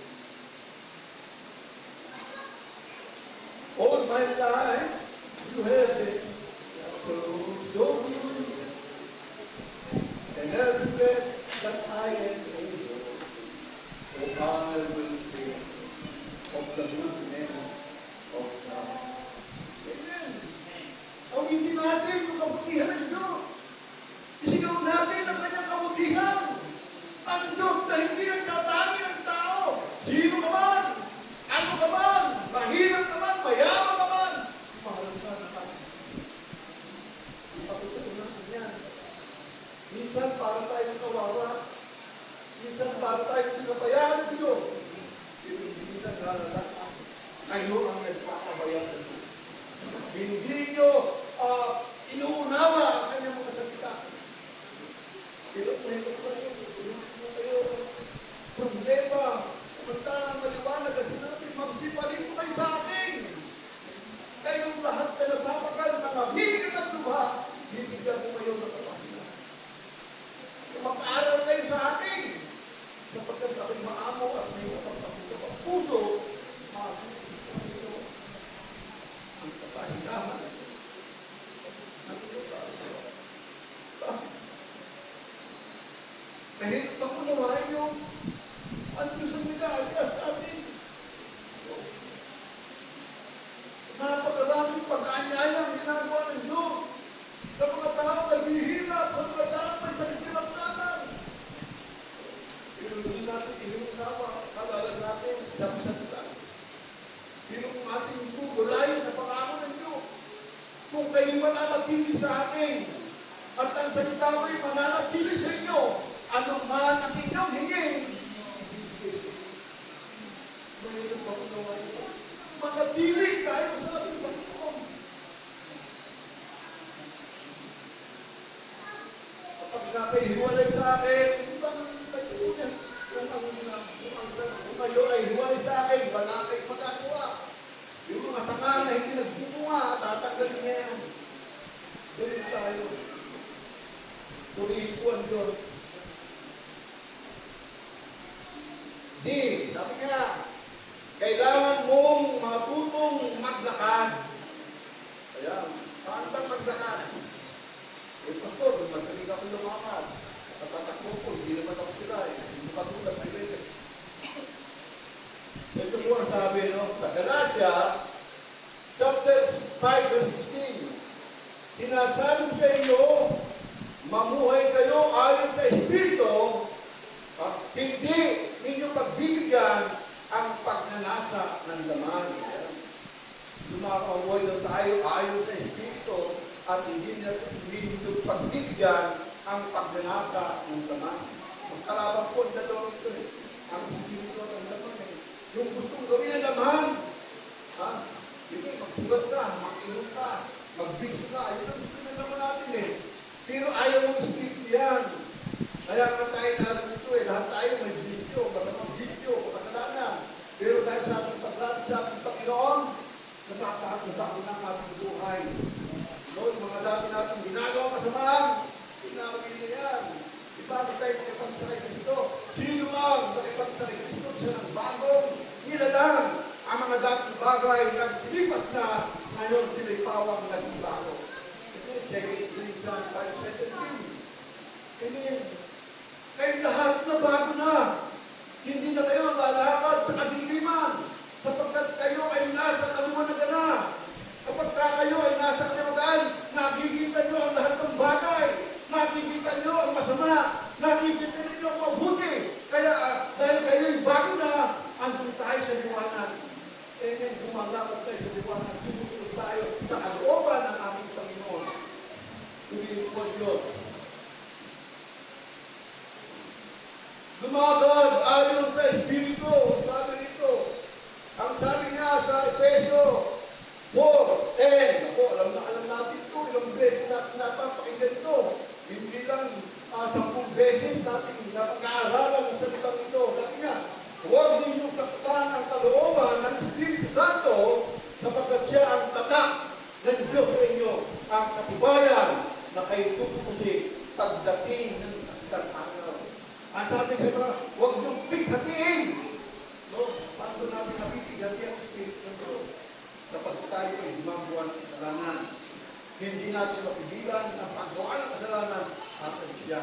S2: All my life, you have been so good. And every breath that I am able, so I will sing of the goodness of God. Amen. Awitin natin yung kabutihan ng Diyos. Isigaw natin ang kanyang kabutihan. Ang Diyos na hindi nagtatangi ng tao. Sino ka man? Ano ka man? Mahirap ka man? Mayaman ka man? Mahal ka naman. Ipatutunan natin yan. Minsan para tayong kawawa. Minsan para tayong tinabayaan ng Diyos. Hindi na nalala. Kayo ang nagpapabayaan ng Diyos. Hindi nyo inuunawa ang kanyang mga salita. Hirap na kayo. Problema. Samantalang maliwanag at sinabi, magsiparin po kayo sa akin. Kayong lahat na nagpapagal, mga bibigat at luha, bibigyan ko kayo ng kapasinan. Mag-aaral kayo sa akin. Sapagkat ako'y maamo at may mapagpapagod. puso, masusunod ito ang kapahingahan ng lugar. Mahirap bang unawain yung ang Diyos ang nag-aaga sa atin? Napakaraming pag-aanyaya ang ginagawa ng Diyos sa mga tao naghihirap, sa mga tao may sakit kinamdaman. Pero hindi natin inuunawa, kalalan natin sa masalitan. Pero kung ating gugulayin na pangako ng Diyos, kung kayo mananatili sa akin, at ang salita ko'y mananatili sa inyo, ano man ang inyong hingin, ibibigay ko. Mayroon pa kung naman ito. Manatili tayo sa ating Panginoon. Kapag nakaihiwalay sa akin, di ba kung kayo ay hiwalay sa akin, wala kayong magagawa. Yung mga sanga na hindi nagbubunga, tatanggalin niya yan. Ganun tayo. Turihin po ang Diyos. Sabi nga, kailangan mong matutong maglakad. Ayan, paano bang maglakad? Eh, pastor, magaling ako lumakad. Katatakbo ko, hindi naman ako pilay. Hindi katulad pilay. Ito po ang sabi, no? Sa Galatia, chapter 5, verse 16. Sinasabi sa inyo, mamuhay kayo ayon sa Espiritu, hindi ninyo pagbibigyan ang pagnanasa ng laman. Lumakamuhay daw tayo ayon sa Espiritu at hindi ninyo pagbibigyan ang pagnanasa ng laman. Magkalaban po ang dalawang ito eh. Ang Espiritu at ang laman eh. Yung gustong gawin ang laman, hindi, magsugat ka, mag-inom ka, magbigyo ka, yun ang gusto na naman natin eh. Pero ayaw ng Espiritu yan. Kaya nga tayo naroon ito eh, lahat tayo may bisyo, masamang bisyo, kasalanan. Pero dahil sa ating paglapit sa ating Panginoon, nakakahago na ang ating buhay. No, yung mga dati natin ginagawa kasamaan, tinawin na yan. Diba, tayo nakipagsakay sa ito? Sino mang nakipagsakay sa ito? Siya ng bagong nilalang. Ang mga dating bagay nagsilipas na, ngayon sila'y pawang naging bago. Ito yung 2 Corinthians 5:17. Amen. Kayo lahat na bago na. Hindi na kayo lalakad sa kadiliman. Sapagkat kayo ay nasa kaliwanagan na. Kapag kayo ay nasa kaliwanagan, nakikita nyo ang lahat ng bagay. Nakikita nyo ang masama. Nakikita nyo ang mabuti. Kaya dahil kayo ay bago na, andun tayo sa liwanag. Amen. Gumalakad tayo sa liwanag. Sumusunod tayo sa kalooban ng aming Panginoon. Tuloy po Diyos. Lumakad ayon sa Espiritu. Ang sabi nito. Ang sabi niya sa Efeso 4:10. Ako, alam natin ito. Ilang beses natin napapakinggan ito. Hindi lang 10 beses natin napag-aaralan ang salitang ito. Sabi niya, huwag ninyong saktan ang kalooban ng Espiritu Santo sapagkat siya ang tatak ng Diyos sa inyo, ang katibayan na kayo tutukusin pagdating ng takdang araw. Ang sabi sa mga, huwag niyong pighatiin. No? Paano natin napipighati ang Espiritu ng Diyos? Kapag tayo ay gumagawa ng kasalanan, hindi natin mapigilan ang paggawa ng kasalanan at siya.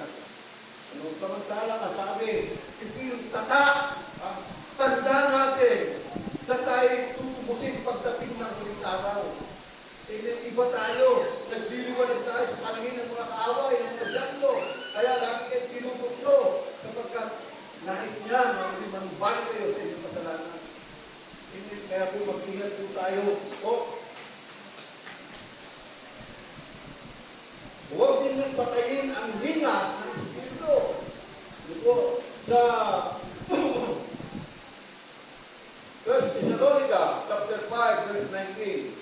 S2: Ano, samantala kasabi, ito yung tatak, tanda natin na tayo tutubusin pagdating ng huling araw. Iba tayo, nagliliwanag tayo sa paningin ng mga kaaway, ng mga dyanlo. Kaya lagi kayo pinupukso sapagkat nais niya na manubali kayo sa inyong kasalanan. Kaya po mag-ingat po tayo. Huwag din nang patayin ang hingas ng Espiritu. Ito sa 1 Thessalonica, chapter 5, verse 19.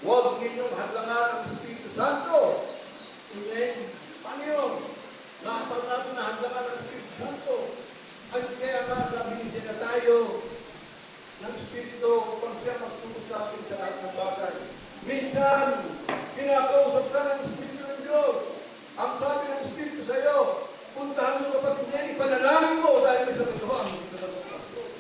S2: Huwag ninyong hadlangan ang Espiritu Santo. Amen? Paano yun? Nakapag natin na hadlangan ang Espiritu Santo. At kaya nga sabi niya na tayo ng Espiritu upang siya magtulong sa atin sa lahat ng bagay. Minsan, kinakausap ka ng Espiritu ng Diyos. Ang sabi ng Espiritu sa iyo, puntahan mo kapatid niya, ipanalangin mo dahil may sakagawa. Hindi ka na magpapasok.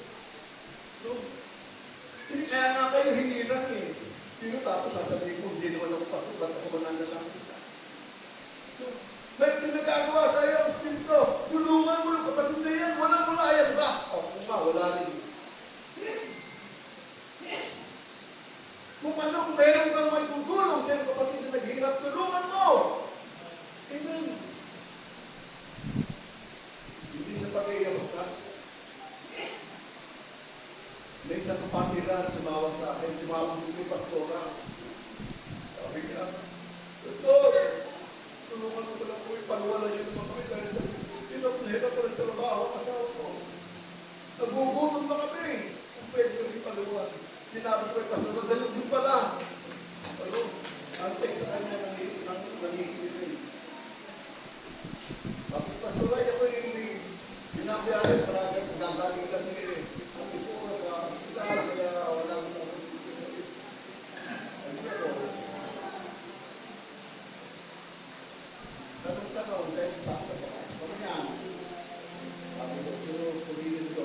S2: Nagugutom na kami. Kung pwede kami paluwan. Sinabi ko kay Pastor, ganun din pala. Ano? Ang text sa kanya nangihiling. Ako, Pastor, ay ako yung binabiyahin para gagaling lang niya eh. Sabi ko, sa hospital, kaya wala akong tanong-tanong, dahil sakto ba? Pagyan. Sabi ko, pumilin ko.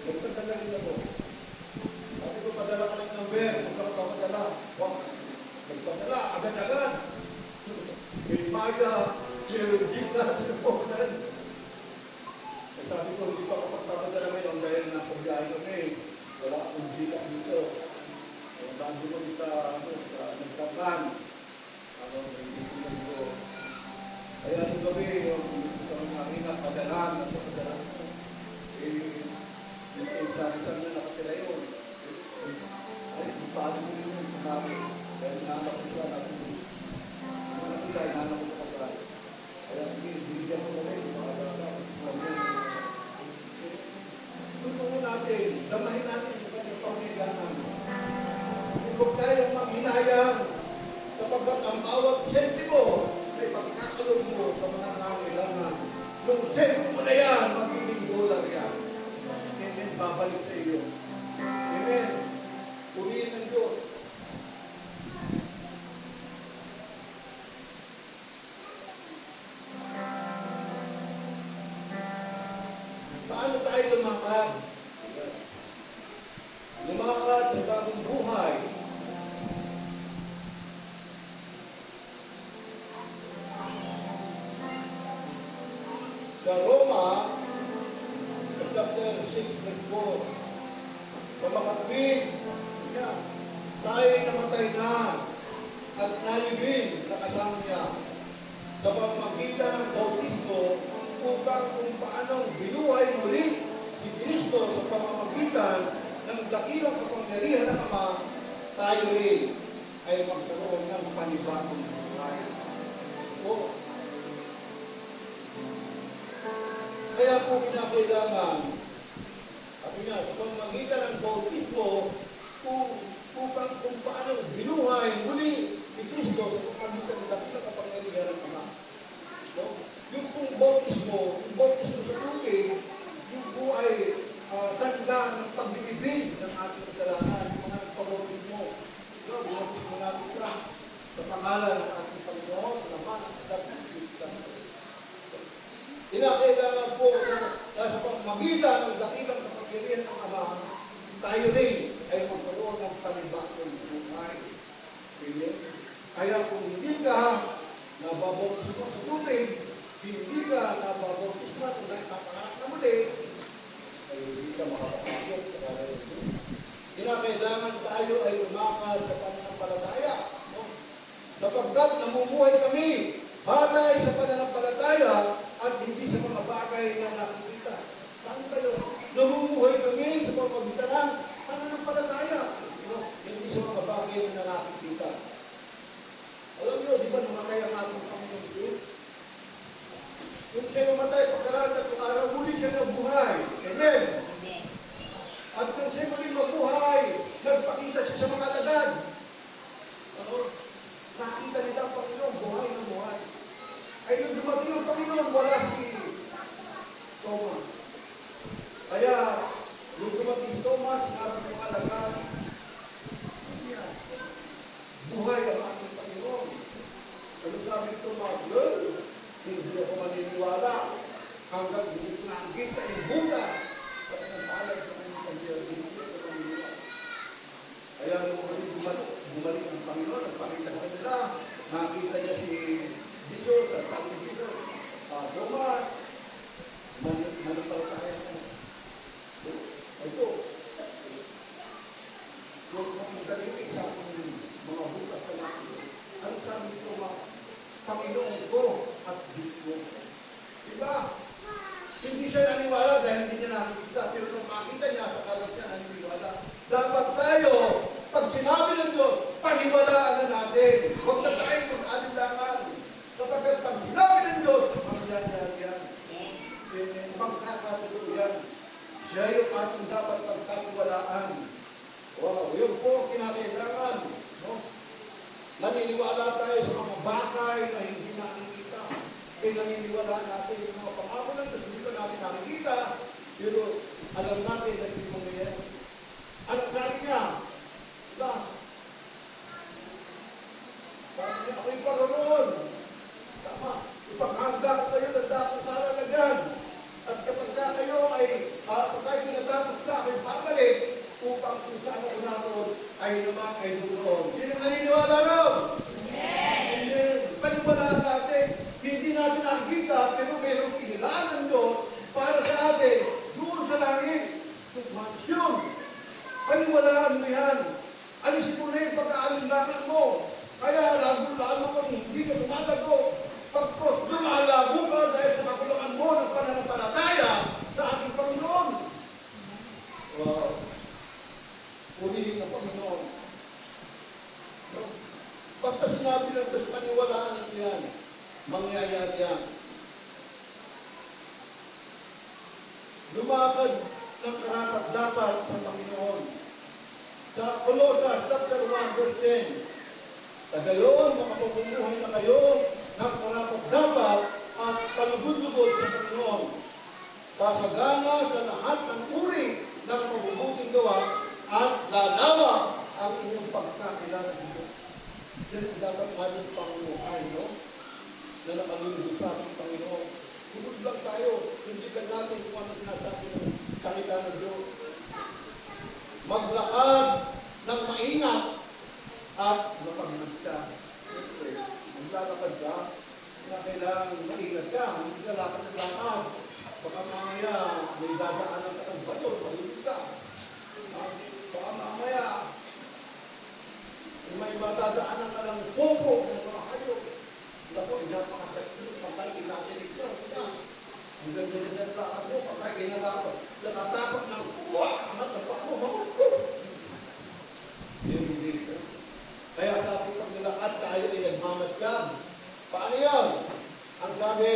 S2: Nagpadala rin ako. Sabi ko, padala ka ng number. Kung saan ka padala? Wag. Nagpadala, agad-agad. May Maya, meron Gita, sinuponan. Sabi ko, hindi pa ako magpapadala ngayon dahil nasa biyahe kami. Wala akong Gita dito. Bago ko sa nagtapan. Hindi ko. Kaya sa gabi, yung aking padalaan, sabi na nakatira yun. Ay, paano mo yun sabi? Dahil nanak ko siya, nakita, nanak ko sa kasal. Kaya binigyan ko na rin, tutunan natin, damahin natin yung kanyang panghilangan. Huwag tayong manghinayang sapagkat ang bawat sentimo ay pagkakalog mo sa mga nangangailangan. Yung sentimo mo na yan, magiging dolar yan. Amen, babalik sa iyo. Amen. Purihin ng Diyos. Paano tayo lumakad? Lumakad sa bagong buhay. Sa Roma, sa chapter 6, verse 4, sa makatwid, tayo namatay na at nalibing na kasama niya sa pamamagitan ng bautismo upang kung paanong binuhay muli si Kristo sa pamamagitan ng dakilang kapangyarihan ng Ama, tayo rin ay magkaroon ng panibagong buhay. O, kaya po kinakailangan, sabi nga, sa pamamagitan ng bautismo, upang kung paano binuhay muli ni Kristo sa pamamagitan ng dakilang kapangyarihan ng Ama. No? Yung pong bautismo sa tubig, yung po ay tanda ng pagbibig ng ating kasalanan, yung mga nagpabautismo. No? Bautismo natin lang sa pangalan ng ating Panginoon, naman ang Panginoon. Kinakailangan po na sa pamamagitan ng dakilang kapangyarihan ng Ama, tayo rin ay magkaroon ng panibagong buhay. Kaya kung hindi ka nababautismo sa tubig, hindi ka nababautismo at napanganak na muli, ay hindi ka makapapasok sa kanan ng Diyos. Kinakailangan tayo ay lumakad sa pananampalataya. No? Sapagkat namumuhay kami batay sa pananampalataya at hindi sa mga bagay na nakikita. Saan kayo? Namumuhay kami sa pamamagitan ng pananampalataya. No? Hindi sa mga bagay na nakikita. Alam nyo, di ba namatay ang ating Panginoon Diyos? Kung siya namatay, pagkaraan at kung araw, muli siya nabuhay. Amen? At kung siya muling mabuhay, nagpakita siya sa mga alagad. Ano? Nakita nila ang Panginoon, buhay na buhay. Ay nung dumating ang Panginoon, wala si Thomas. Kaya, nung dumating si Thomas, sinabi ng mga alagad, buhay ang ating Panginoon. Ano sabi ni Thomas? Hindi ako maniniwala hanggang hindi ko nakikita yung buta sa pinagpalag sa kanyang pagkira. Hindi ko maniniwala. Kaya nung bumalik ang Panginoon, nagpakita sa kanila, nakita niya si Jesus at sabi ni Jesus, Thomas, mananampalataya mo. Ito, yung mga daliri sa mga butas sa natin. Ano sabi ni Thomas? Panginoon ko at Diyos ko. Diba? Hindi siya naniwala dahil hindi niya nakikita. Pero nung makita niya sa kalat niya, naniwala. Dapat tayo, pag sinabi ng Diyos, paniwalaan na natin. Huwag na tayong mag-alinlangan. Kapagkat pag sinabi ng Diyos, magyan yan. Magkakatuloy yan. naniniwala tayo sa mga bagay na hindi nakikita. Naniniwala natin yung mga pangako ng Diyos, hindi ko natin nakikita, pero alam natin na hindi mangyayari. Anong sabi niya? Diba? Sabi niya, ako'y paroroon. Tama. Ipaghanda ko kayo ng dakong karalagan. At kapag kayo ay pagkay tinatapos na ako'y pabalik upang kung saan ako naroon ay naman ay doon. Sino naniniwala ron? Hindi. Paniwalaan natin. Hindi natin nakikita pero mayroong inilaan ng Diyos para sa atin doon sa langit. Mansyon. Paniwalaan mo yan. Alisin mo na yung pagkaalinlangan mo. Kaya lalo kang hindi ka tumatago. Pagkos lumalago ka dahil sa kakulangan mo ng pananampalataya sa ating Panginoon. Wow. Purihin ng Panginoon. Basta sinabi ng Diyos, paniwalaan natin yan. Mangyayari yan. Lumakad ng karapat-dapat sa Panginoon. Sa Colossus chapter 1 verse 10, sa gayon, makapamumuhay na kayo ng karapat-dapat at kalugod-lugod sa Panginoon. Sasagana sa lahat ng uri ng mabubuting gawa at lalawa ang inyong pagkakilala dito. Yan ang dapat natin pangumuhay, no? Na nakalulugod sa ating Panginoon. Sunod lang tayo, sundikan natin kung ano sinasabi ng salita ng Diyos. Maglakad ng maingat at mapagnagka. Siyempre, maglalakad ka, na kailangan maingat ka, hindi ka lakad ng lakad. Baka mamaya may dadaanan ka ng bato, malulit ka. Baka mamaya may matadaanan ka ng popo ng mga hayop. Ako, napakasakit, pagkay kinatinig ka. Ang ganda-ganda ng lakad mo, pagkay kinatapak. Nakatapak ng kuwa, angat ng paa mo, mamukot. Hindi ka. Kaya sa ating paglakad tayo ay nagmamadkam. Paano yan? Ang sabi,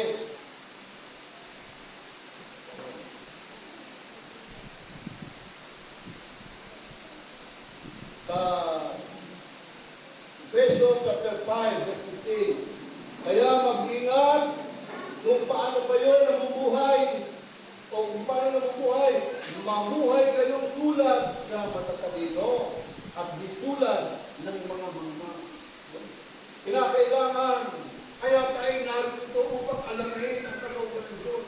S2: sa Efeso chapter 5, verse 15, kaya mag-ingat kung paano kayo nabubuhay o kung paano nabubuhay, mamuhay kayong tulad na matatalino at di tulad ng mga mama. Kinakailangan, kaya tayo narito upang alamin ang kalooban ng Diyos.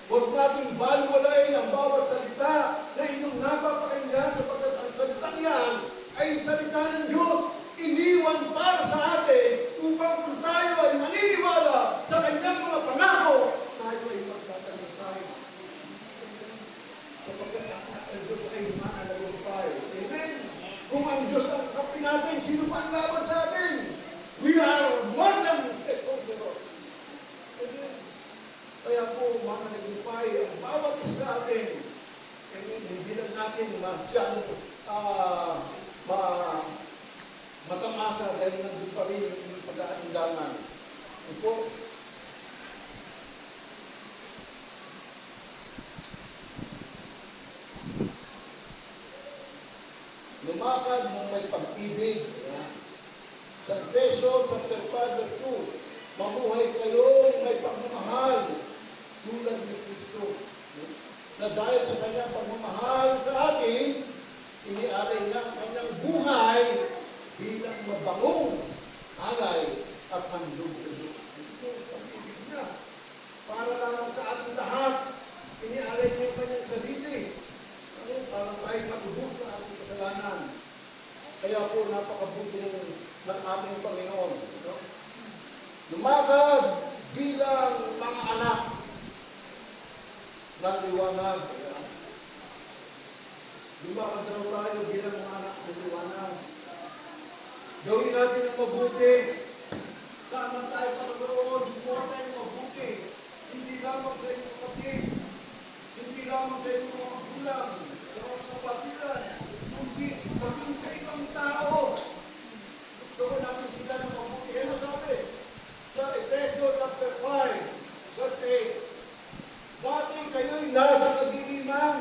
S2: Huwag natin baliwalain ang bawat salita na inyong napapakinggan sapagkat ang salitang yan ay salita ng Diyos. Iniwan para sa atin upang kung tayo ay maniniwala sa kanyang mga pangako, tayo ay magtatagumpay. Sapagkat ang Diyos ay mananagumpay. Amen? Kung ang Diyos ang kapin natin, sino pa ang laban sa atin? We are more than conquerors. Kaya po, mananagumpay ang bawat isa sa atin. Amen? Hindi lang natin masyang matamasa dahil nandun pa rin yung pag-aalinlangan. Opo. Lumakad mong may pag-ibig. Sa Efeso chapter 5 verse 2, mamuhay kayo may pagmamahal tulad ni Kristo. Na dahil sa kanyang pagmamahal sa atin, inialay niya ang kanyang buhay bilang mabangong alay at handog sa Diyos. Ito ang pag-ibig niya. Para lamang sa ating lahat, inialay niya ang kanyang sarili. Para tayo matubos sa ating kasalanan. Kaya po napakabuti ng ating Panginoon. Lumakad bilang mga anak ng liwanag. Lumakad daw tayo bilang mga anak ng liwanag. Gawin natin ang mabuti. Lamang tayo Panginoon, gumawa tayo mabuti. Hindi lamang sa inyong kapatid. Hindi lamang sa inyong mga magulang. Sa mga kapatiran. Kundi maging sa ibang tao. Gawin natin sila ng mabuti. Ano sabi? Sa Efeso chapter 5, verse 8. Dati kayo'y nasa kadiliman.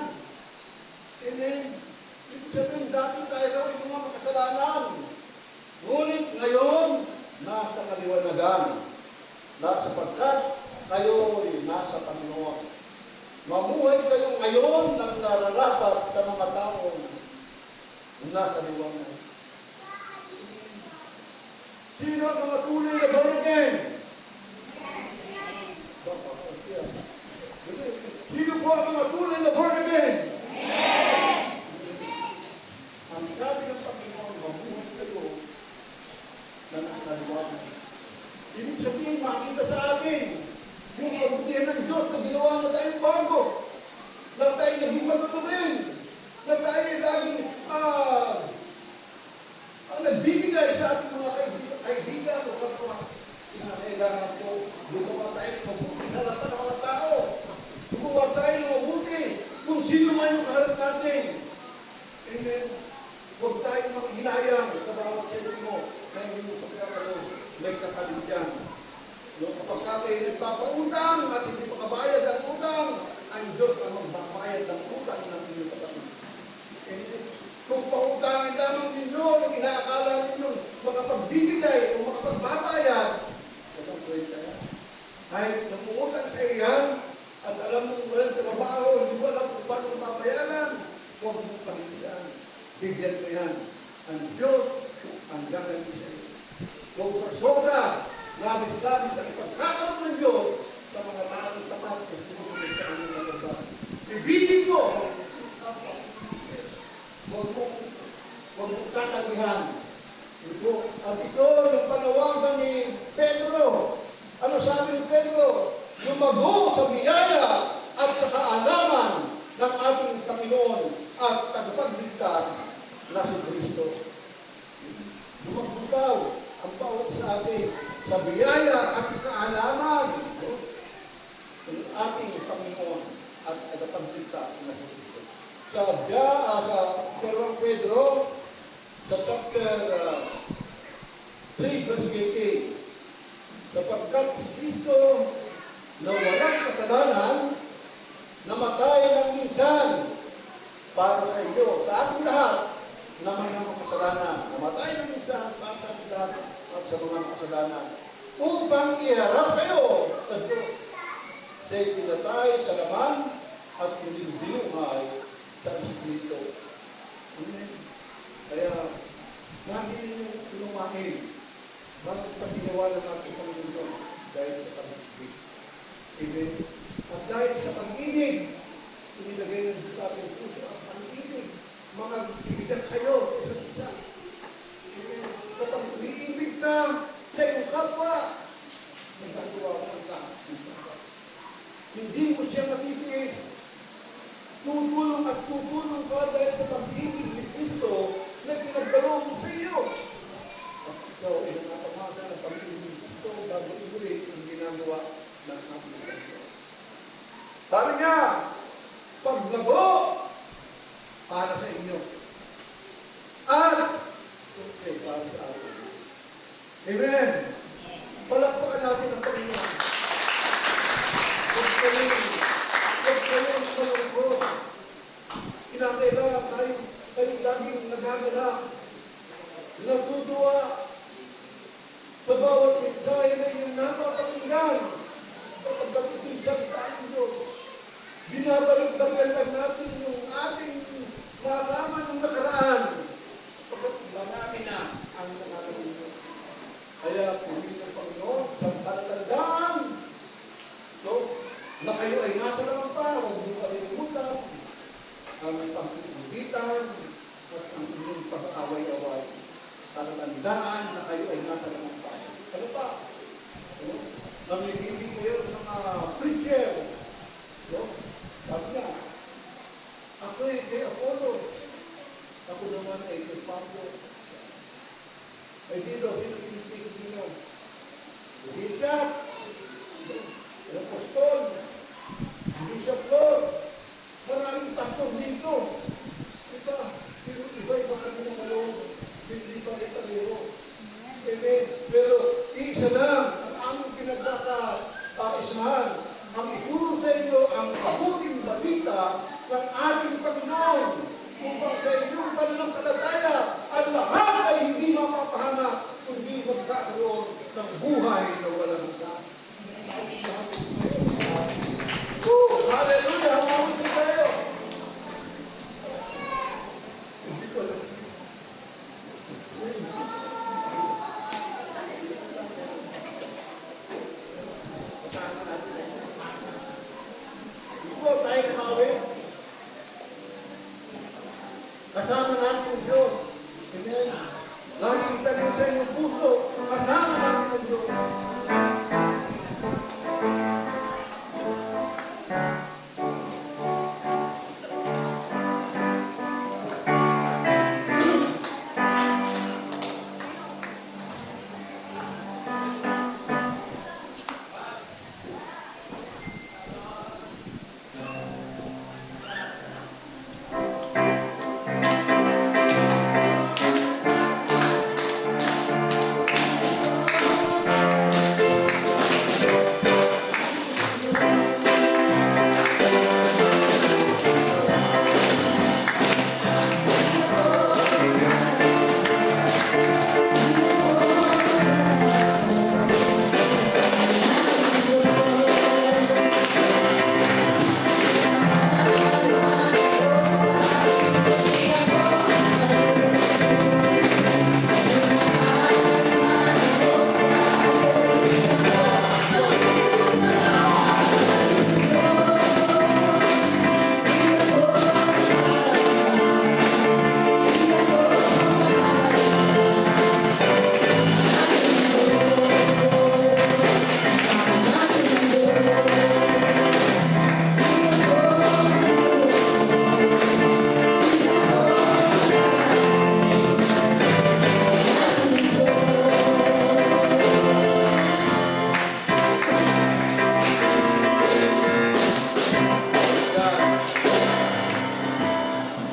S2: Amen. Ibig sabihin, dati tayo ay mga makasalanan. Ngunit ngayon, nasa Panginoon. Mamuhay kayo ngayon ng nararapat sa mga taong nasa liwanag. Sino ang mga tunay na born again? Sino po ang mga tunay na born again? Ang sabi ng Panginoon, mabuhay kayo na nasa liwanag. Ibig sabihin, makita sa atin yung kabutihan ng Diyos na ginawa na tayong bago. Na tayo naging matutumin. Na tayo laging nagbibigay sa ating mga kaibigan o kapwa. Kinakailangan po, gumawa tayo ng mabuti sa harapan ng mga tao. Gumawa tayo ng mabuti kung sino man yung kaharap natin. Amen. Huwag tayong manghinayang sa bawat sentimo mo na hindi mo pagkakalo. May kapaligyan. Kapag ka kayo nagpapautang at hindi makabayad ang utang, ang Diyos ang magbabayad ng utang ng inyong kapatid. Kung pautangin lamang ninyo ang inaakala ninyo makapagbibigay o makapagbabayad, walang kwenta yan. Kahit nangungutang sa iyan at alam mong walang trabaho, hindi mo alam kung paano mababayaran, huwag mong pangilian. Bigyan mo yan. Ang Diyos ang gagawin sa iyo. Sobra-sobra, labis-labis ang ipagkakalong ng Diyos sa mga taong tapat na sinusunod sa kanyang nagagawa. Ibigin mo! Huwag mong tatagihan. At ito yung panawagan ni Pedro. Ano sabi ni Pedro? Lumago sa biyaya at kaalaman ng ating Panginoon at tagapagligtas na si Kristo. Lumagbukaw ang bawat sa atin sa biyaya at kaalaman ng ating Panginoon at tagapagligtas na si Kristo. Sa 2 Pedro, sa chapter 3, verse 18, sapagkat si Kristo na walang kasalanan, namatay ng minsan para sa inyo, sa ating lahat, na mga makasalanan. Namatay ng minsan para sa ating lahat at sa mga makasalanan. Upang iharap kayo sa Diyos. Siya'y pinatay sa laman at muling binuhay sa Espiritu. Amen. Kaya, lagi ninyong inumahin. Bakit pa ginawa ng ating Panginoon? Dahil sa pag-ibig. Amen. At dahil sa pag-ibig, inilagay ng Diyos sa ating puso ang pag-ibig. Mga ibigan kayo sa isa't isa. Amen. Kapag umiibig ka sa iyong kapwa, nagagawa mo ang lahat. Hindi mo siya matitiis. Tutulong at tutulong ka dahil sa pag-ibig ni Kristo na pinagdalo mo sa iyo. At ikaw ay nakatamasa ng pag-ibig ni Kristo bago ibulit ang ginagawa ng ating Kristo. Sabi niya, paglago para sa inyo. At siyempre para sa atin. Amen. Palakpakan natin ang Panginoon. Huwag kayong malungkot. Kinakailangan tayo laging nagagalak. Natutuwa sa bawat mensahe na inyong napapakinggan. Kapag ito'y salita ng Diyos, binabalik-balikan natin yung ating nalaman ng nakaraan. Kapag marami na ang nakakalimutan nyo. Kaya pumili ng Panginoon sa palatandaan na kayo ay nasa naman pa, huwag nyo kalimutan ang pangkikigitan at ang inyong pag-away-away. Palatandaan na kayo ay nasa naman pa. Ano pa? Namimili kayo ng mga preacher. Sabi niya, ako ay kay Apollo. Ako naman ay kay Pablo. Ay dito, sino pinipili ninyo? Si Bishop, si Apostol, si Bishop Lord, maraming pastor dito. Diba? Pero iba-iba kami ng kalong, hindi pa rin tayo. Amen. Pero isa lang ang aming pinagkakaisahan. Ang ituro sa inyo ang mabuting balita ng ating Panginoon upang sa inyong pananampalataya ang lahat ay hindi mapapahamak kundi magkakaroon ng buhay na walang hanggan. sa inyong puso. Kasama natin ang Diyos.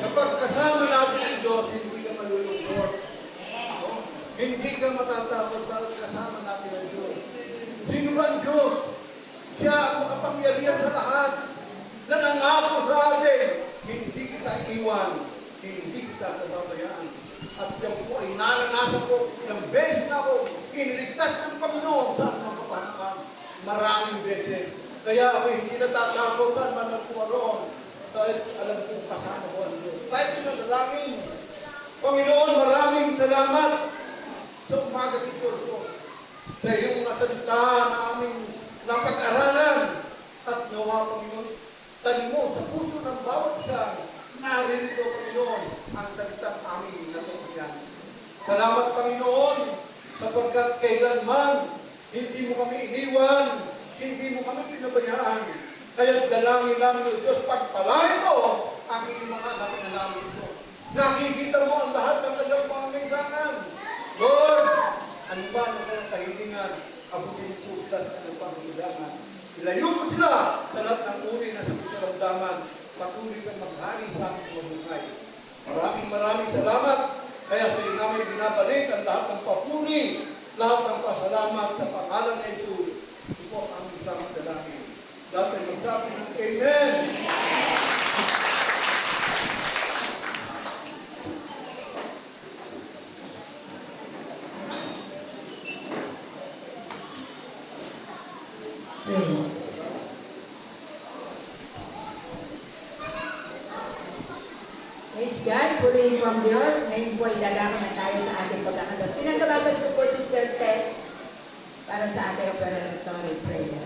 S2: Kapag kasama natin ang Diyos, hindi ka malulungkot. No? Hindi ka matatakot dahil kasama natin ang Diyos. Sino ba ang Diyos? Siya ang makapangyarihan sa lahat. Na nangako sa atin, hindi kita iwan, hindi kita pababayaan. At yan po ay naranasan ko, ilang beses na ako, iniligtas ng Panginoon sa mga kapanakan. Maraming beses. Kaya ako hindi natatakot saan man nagpumaroon. Dahil alam kong kasama ko ang Diyos. Tayo pinadalangin. Panginoon, maraming salamat sa umaga dito ko. Sa iyong mga salita na aming napag-aralan. At nawa, Panginoon, tanin mo sa puso ng bawat isa. Naririto, Panginoon, ang salitang aming natutuyan. Salamat, Panginoon, sapagkat kailanman hindi mo kami iniwan, hindi mo kami pinabayaan. Kaya dalangin namin ng Diyos, pagpalain mo ang iyong mga anak na namin ito. Nakikita mo ang lahat ng kanilang pangangailangan. Lord, ano ba ang kanilang kahilingan? Abutin po sila sa kanilang pangangailangan. Ilayo mo sila sa lahat ng uri na sakit na ramdaman. Patuloy kang maghari sa aming mabuhay. Maraming salamat. Kaya sa iyo namin binabalik ang lahat ng papuri, lahat ng pasalamat sa pangalan ni Jesus. Ito po ang aming samang dalangin. Lahat ay magsabi ng Amen.
S1: Praise. Praise God, purihin po ang Diyos. Ngayon po ay dadako na tayo sa ating pagkakagawa. Pinagabagan ko po si Sister Tess para sa ating operatory prayer.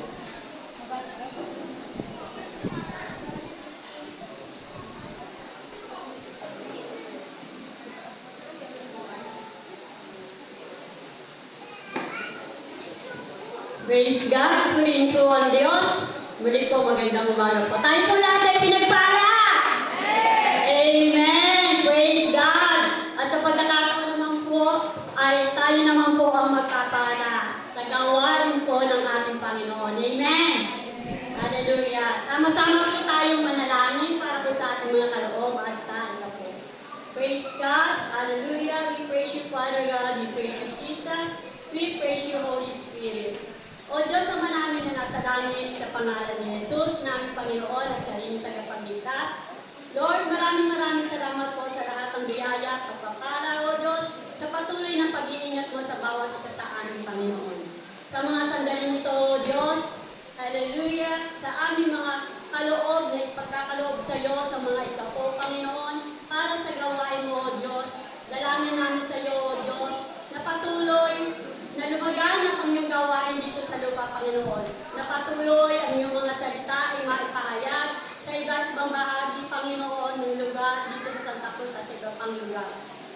S3: Praise God, purihin po ang Diyos. Muli po magandang umaga po. Tayo po lahat ay pinagpala. Amen. Praise God. At sa pagkakataon naman po, ay tayo naman po ang magpapala sa gawain po ng ating Panginoon. Amen. Hallelujah. Sama-sama po tayong manalangin para po sa ating mga kaloob at sa ating po. Praise God. Hallelujah. We praise you, Father God. We praise you, Jesus. We praise you, Holy Spirit. O Diyos naman namin na nasa langit sa pangalan ni Jesus, naming Panginoon at sa inyong tagapagligtas. Lord, maraming salamat po sa lahat ng biyaya at pagpapala, O Diyos, sa patuloy ng pag-iingat mo sa bawat isa sa aming Panginoon. Sa mga sandaling ito, O Diyos, hallelujah, sa aming mga kaloob na ipagkakaloob sa iyo, sa mga ikapo, Panginoon, para sa gawain mo, O Diyos. Dalangin namin sa iyo, O Diyos, na patuloy na lumaganap ang iyong gawain dito sa lupa, Panginoon. Na patuloy ang iyong mga salita ay maipahayag sa iba't ibang bahagi, Panginoon, ng lugar dito sa Santa Cruz at sa iba't ibang lugar.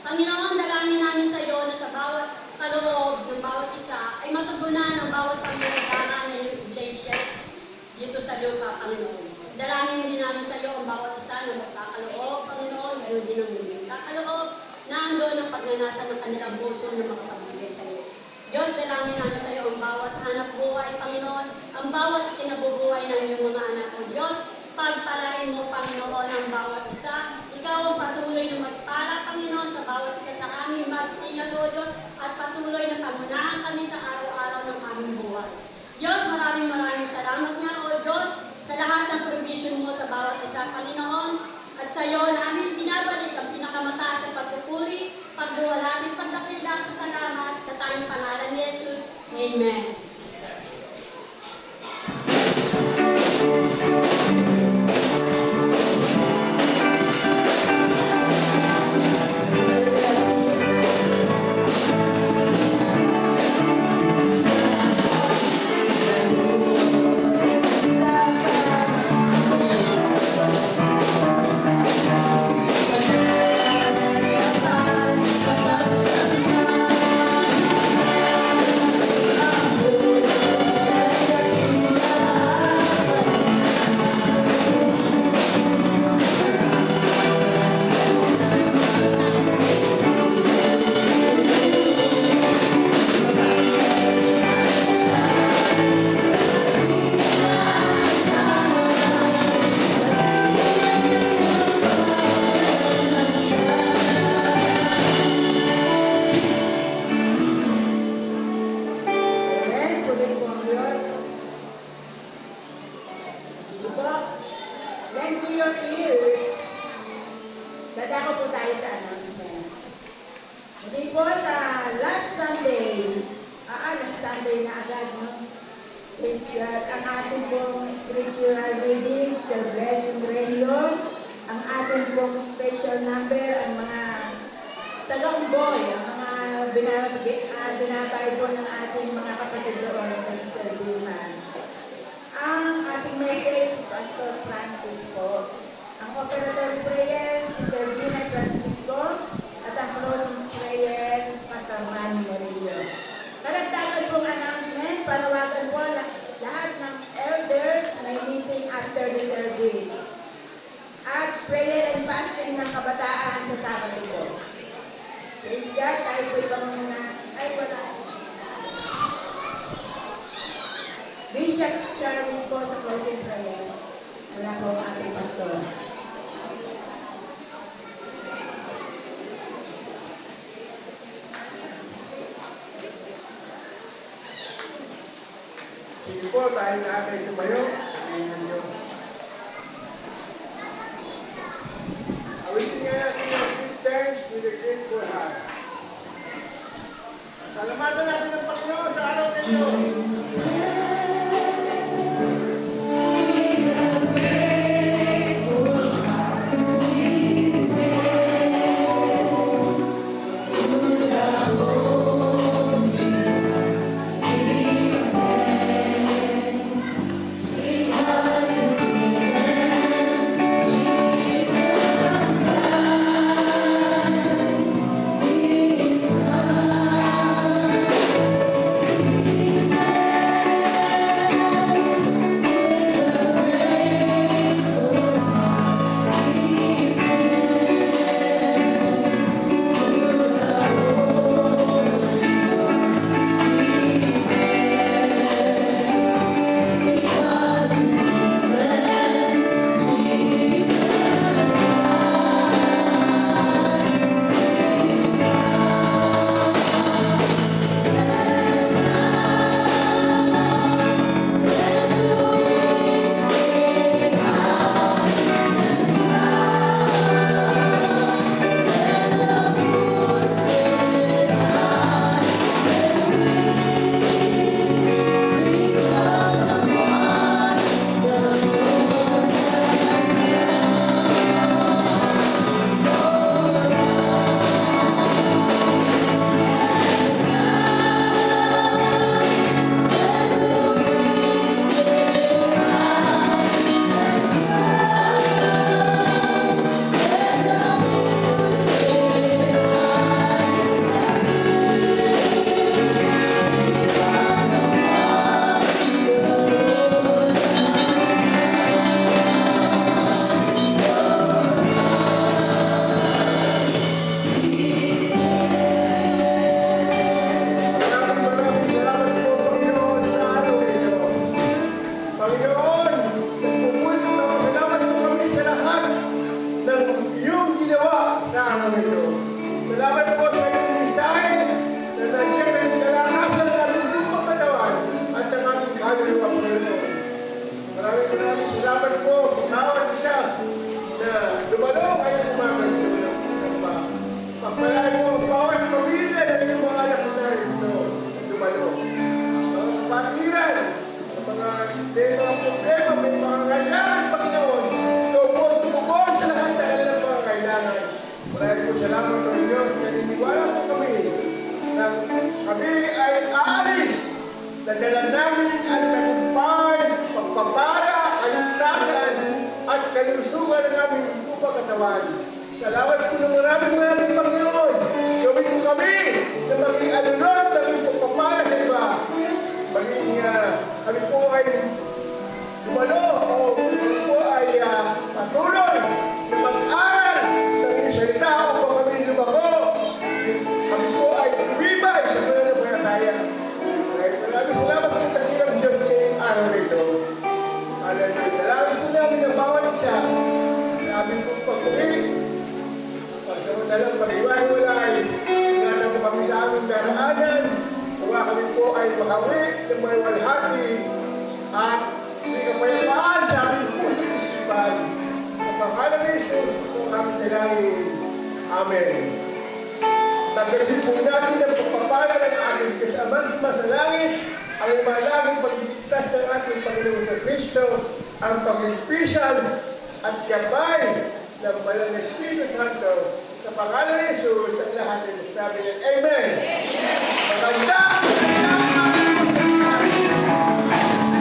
S3: Panginoon, dalangin namin sa iyo na sa bawat kaloob ng bawat isa ay matugunan ng bawat pangangailangan ng iyong iglesia dito sa lupa, Panginoon. Dalangin din namin sa iyo ang bawat isa na magkakaloob, Panginoon, ganoon din ang muling kakaloob na andon ang pagnanasa ng kanilang puso na makapagbigay sa iyo. Diyos, dalangin namin sa iyo ang bawat hanap buhay, Panginoon, ang bawat kinabubuhay ng iyong mga anak o Diyos. Pagpalain mo, Panginoon, ang bawat isa. Ikaw ang patuloy na magpala, Panginoon, sa bawat isa sa aming mag-ingat, O Diyos, at patuloy na pagunahan kami sa araw-araw ng aming buhay. Diyos, maraming salamat nga, O Diyos, sa lahat ng provision mo sa bawat isa, Panginoon. At sa iyo, namin binabalik ang pinakamataas na pagpupuri, pagduwalhati, pagdakila, salamat sa tayong pangalan ni Jesus. Amen.
S1: Amen. Purihin po ang Diyos. Sige po. Lend me your ears. Dadako po tayo sa announcement. Muli po sa last Sunday, next Sunday na agad, no? Is ang ating pong scriptural readings, the blessing radio, ang ating pong special number, ang mga taga-umboy, ang mga binabay po ng ating mga kapatid doon, na Sister Duman. Ang ating message, Pastor Francis po. Ang operator prayer, Sister Dina Francisco, at ang closing prayer, Pastor Manny Morillo. Karagdagan pong announcement, panawagan po lahat ng elders, may meeting after the service. At prayer and fasting ng kabataan sa Sabado po. Praise God, tayo po ibang ay wala. Bishop Charlie po sa closing prayer. Wala po ang ating pastor.
S4: Sige po, tayo na ating tumayo. Tingnan nyo. Awitin nga natin yung give thanks with a grateful heart. Salamatan natin ang Panginoon sa araw ninyo. Nadala namin ang tagumpay, pagpapala, kaligtasan, at kalusugan ng aming upang katawan. Salamat po ng maraming Panginoon. Gawin mo kami na maging alulod ng iyong pagpapala sa iba. Maging kami po ay dumalo o kami po ay patuloy na mag-aral ng iyong salita upang kami lumago. Kami po ay lumibay sa mga napalataya. Maraming salamat po takilang Diyos ngayong araw na ito. Hallelujah. Salamat po namin ang bawat isa sa aming pong pag-uwi. Pagsamantalang pag-iwahiwalay, ingatan mo kami sa aming daraanan. Kung kami po ay makawi ng may walhati at may kapayapaan sa aming pusong isipan. Ang pangalan ni Jesus po aming dalangin. Amen. Tagalin po natin ang pagpapala ng ating kasamang sa langit, ang malaging pagligtas ng ating Panginoon sa Kristo, ang pagligpisan at gabay ng Banal na Espiritu Santo sa pangalan ni Jesus at lahat ay magsabi ng Amen. Maganda